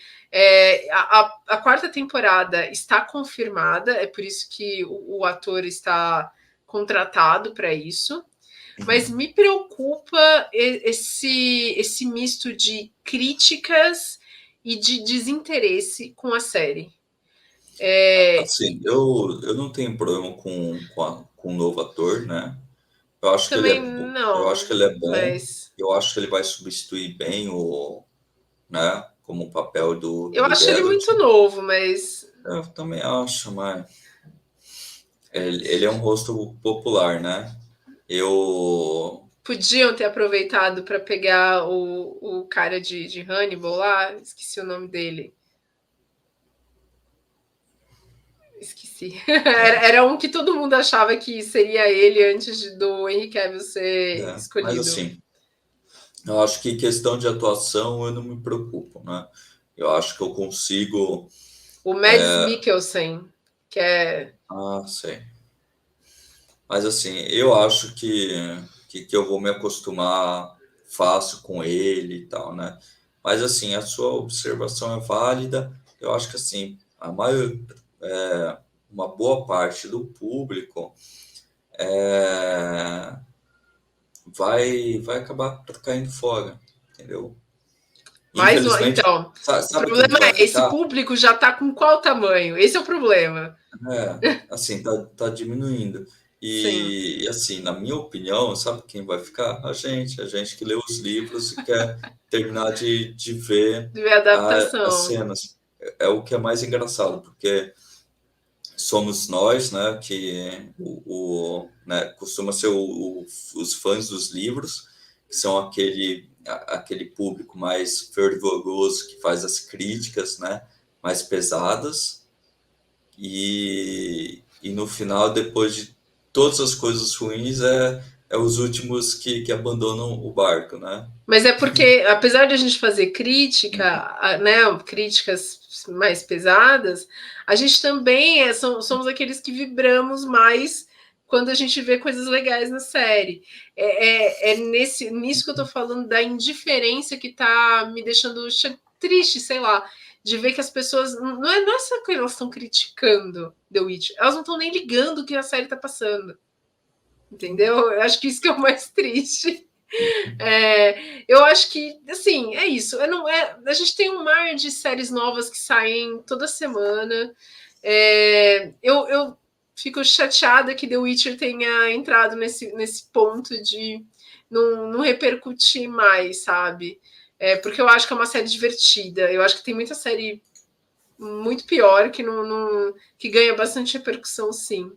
Speaker 1: a quarta temporada está confirmada, é por isso que o ator está contratado para isso. Mas
Speaker 2: Uhum.
Speaker 1: me preocupa esse misto de críticas e de desinteresse com a série.
Speaker 2: Assim, eu não tenho problema com o novo ator, né? Eu acho que ele
Speaker 1: Também
Speaker 2: é, eu acho
Speaker 1: não,
Speaker 2: que ele é bom.
Speaker 1: mas
Speaker 2: Eu acho que ele vai substituir bem né, como o papel do,
Speaker 1: eu
Speaker 2: do
Speaker 1: acho ele
Speaker 2: Geralt.
Speaker 1: muito novo, mas
Speaker 2: Eu também acho, mas ele é um rosto popular, né? Eu,
Speaker 1: podiam ter aproveitado para pegar o cara de Hannibal lá, esqueci o nome dele. Esqueci. Era um que todo mundo achava que seria ele antes do Henry Cavill ser
Speaker 2: mas
Speaker 1: escolhido.
Speaker 2: assim, eu acho que questão de atuação eu não me preocupo, né? Eu acho que eu consigo.
Speaker 1: O Mads Mikkelsen, que é.
Speaker 2: Sei. Mas assim, eu acho que eu vou me acostumar fácil com ele e tal, né? Mas assim, a sua observação é válida. Eu acho que assim, uma boa parte do público é, vai acabar caindo fora, entendeu?
Speaker 1: Mais um.
Speaker 2: Infelizmente,
Speaker 1: Então, o
Speaker 2: sabe como
Speaker 1: problema
Speaker 2: vai
Speaker 1: é: esse
Speaker 2: ficar?
Speaker 1: público já está com qual tamanho? Esse é o problema.
Speaker 2: Assim, tá diminuindo.
Speaker 1: Sim,
Speaker 2: E assim, na minha opinião, sabe quem vai ficar? A gente que lê os livros e quer terminar de ver
Speaker 1: de
Speaker 2: as
Speaker 1: adaptação.
Speaker 2: cenas. É o que é mais engraçado, porque somos nós, né, que né, costuma ser os fãs dos livros, que são aquele público mais fervoroso que faz as críticas, né, mais pesadas e no final, depois de todas as coisas ruins, é os últimos que abandonam o barco, né?
Speaker 1: Mas é porque, apesar de a gente fazer crítica, né, críticas mais pesadas, a gente também somos aqueles que vibramos mais quando a gente vê coisas legais na série. Nisso que eu tô falando da indiferença que tá me deixando triste, sei lá, de ver que as pessoas. Não é só que elas estão criticando The Witch, elas não estão nem ligando o que a série tá passando. Entendeu? Eu acho que isso que é o mais triste. Eu acho que, assim, é isso. A gente tem um mar de séries novas que saem toda semana. Eu fico chateada que The Witcher tenha entrado nesse ponto de não repercutir mais, sabe? Porque eu acho que é uma série divertida. Eu acho que tem muita série muito pior que que ganha bastante repercussão, sim.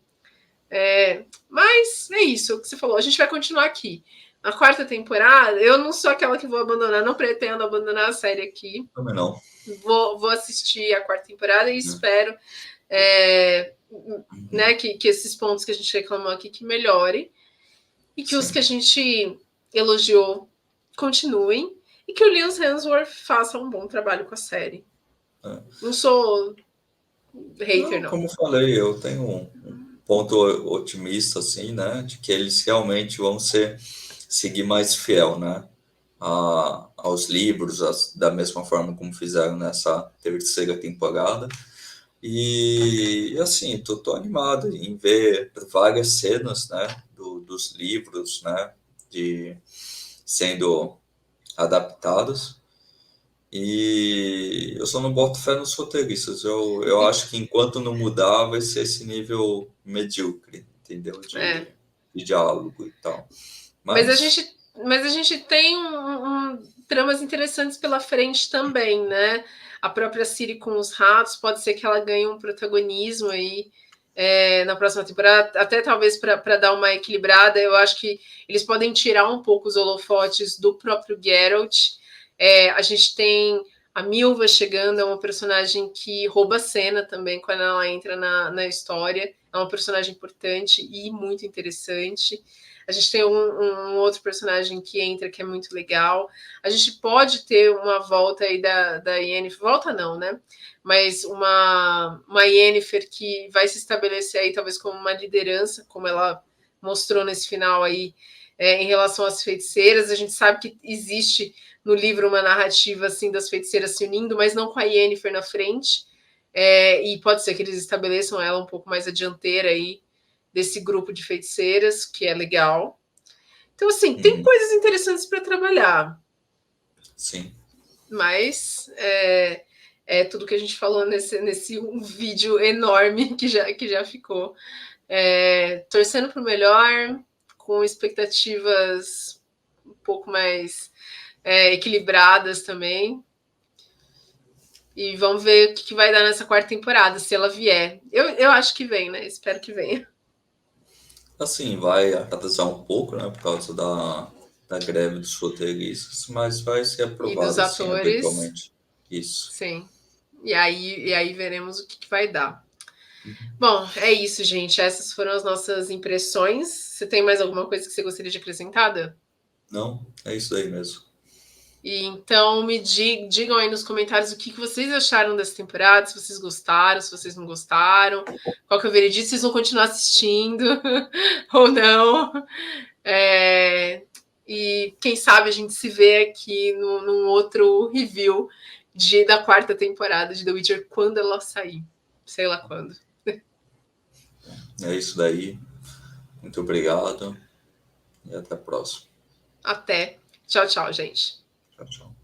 Speaker 1: Mas é isso, o que você falou. A gente vai continuar aqui. A quarta temporada, eu não sou aquela que vou abandonar, não pretendo abandonar a série aqui.
Speaker 2: Também não.
Speaker 1: Vou assistir a quarta temporada e
Speaker 2: Né?
Speaker 1: espero né, que esses pontos que a gente reclamou aqui que melhorem e que os que a
Speaker 2: Sim.
Speaker 1: gente elogiou continuem e que o Lewis Hemsworth faça um bom trabalho com a série.
Speaker 2: É.
Speaker 1: Não sou hater,
Speaker 2: Não,
Speaker 1: não.
Speaker 2: como eu falei, eu tenho um ponto otimista, assim, né? De que eles realmente vão seguir mais fiel, né? Aos livros, da mesma forma como fizeram nessa terceira temporada. E assim, tô animado em ver várias cenas, né, dos livros, né, de sendo adaptados. E eu só não boto fé nos roteiristas. Eu
Speaker 1: E,
Speaker 2: acho que enquanto não mudar, vai ser esse nível medíocre, entendeu?
Speaker 1: é,
Speaker 2: De diálogo e tal.
Speaker 1: Mas a
Speaker 2: Mas,
Speaker 1: gente, mas a gente tem tramas interessantes pela frente também, né? A própria Siri com os ratos, pode ser que ela ganhe um protagonismo aí na próxima temporada, até talvez para dar uma equilibrada. Eu acho que eles podem tirar um pouco os holofotes do próprio Geralt. A gente tem a Milva chegando, é uma personagem que rouba a cena também quando ela entra na história. É uma personagem importante e muito interessante. A gente tem um outro personagem que entra que é muito legal. A gente pode ter uma volta aí da Yennefer. Volta não, né? Mas uma Yennefer que vai se estabelecer aí talvez como uma liderança, como ela mostrou nesse final aí, em relação às feiticeiras. A gente sabe que existe no livro uma narrativa assim das feiticeiras se unindo, mas não com a Yennefer na frente. E pode ser que eles estabeleçam ela um pouco mais adianteira aí desse grupo de feiticeiras, que é legal. Então, assim, tem coisas interessantes para trabalhar.
Speaker 2: Sim.
Speaker 1: Mas tudo que a gente falou nesse um vídeo enorme que já ficou. Torcendo para o melhor, com expectativas um pouco mais equilibradas também. E vamos ver o que vai dar nessa quarta temporada, se ela vier. Eu acho que vem, né? Espero que venha.
Speaker 2: Assim, vai atrasar um pouco, né, por causa da greve dos roteiristas, mas vai ser
Speaker 1: E dos
Speaker 2: aprovado, sim,
Speaker 1: atores,
Speaker 2: eventualmente. Isso.
Speaker 1: sim. E aí veremos o que vai dar. Bom, é isso, gente. Essas foram as nossas impressões. Você tem mais alguma coisa que você gostaria de acrescentar, Dan?
Speaker 2: Não, é isso aí mesmo.
Speaker 1: E então me digam aí nos comentários o que vocês acharam dessa temporada, se vocês gostaram, se vocês não gostaram, qual que é o veredito, se vocês vão continuar assistindo ou não. E quem sabe a gente se vê aqui num outro review da quarta temporada de The Witcher quando ela sair. Sei lá quando.
Speaker 2: É isso daí. Muito obrigado e até a próxima.
Speaker 1: Até. Tchau, tchau, gente.
Speaker 2: Tchau, tchau.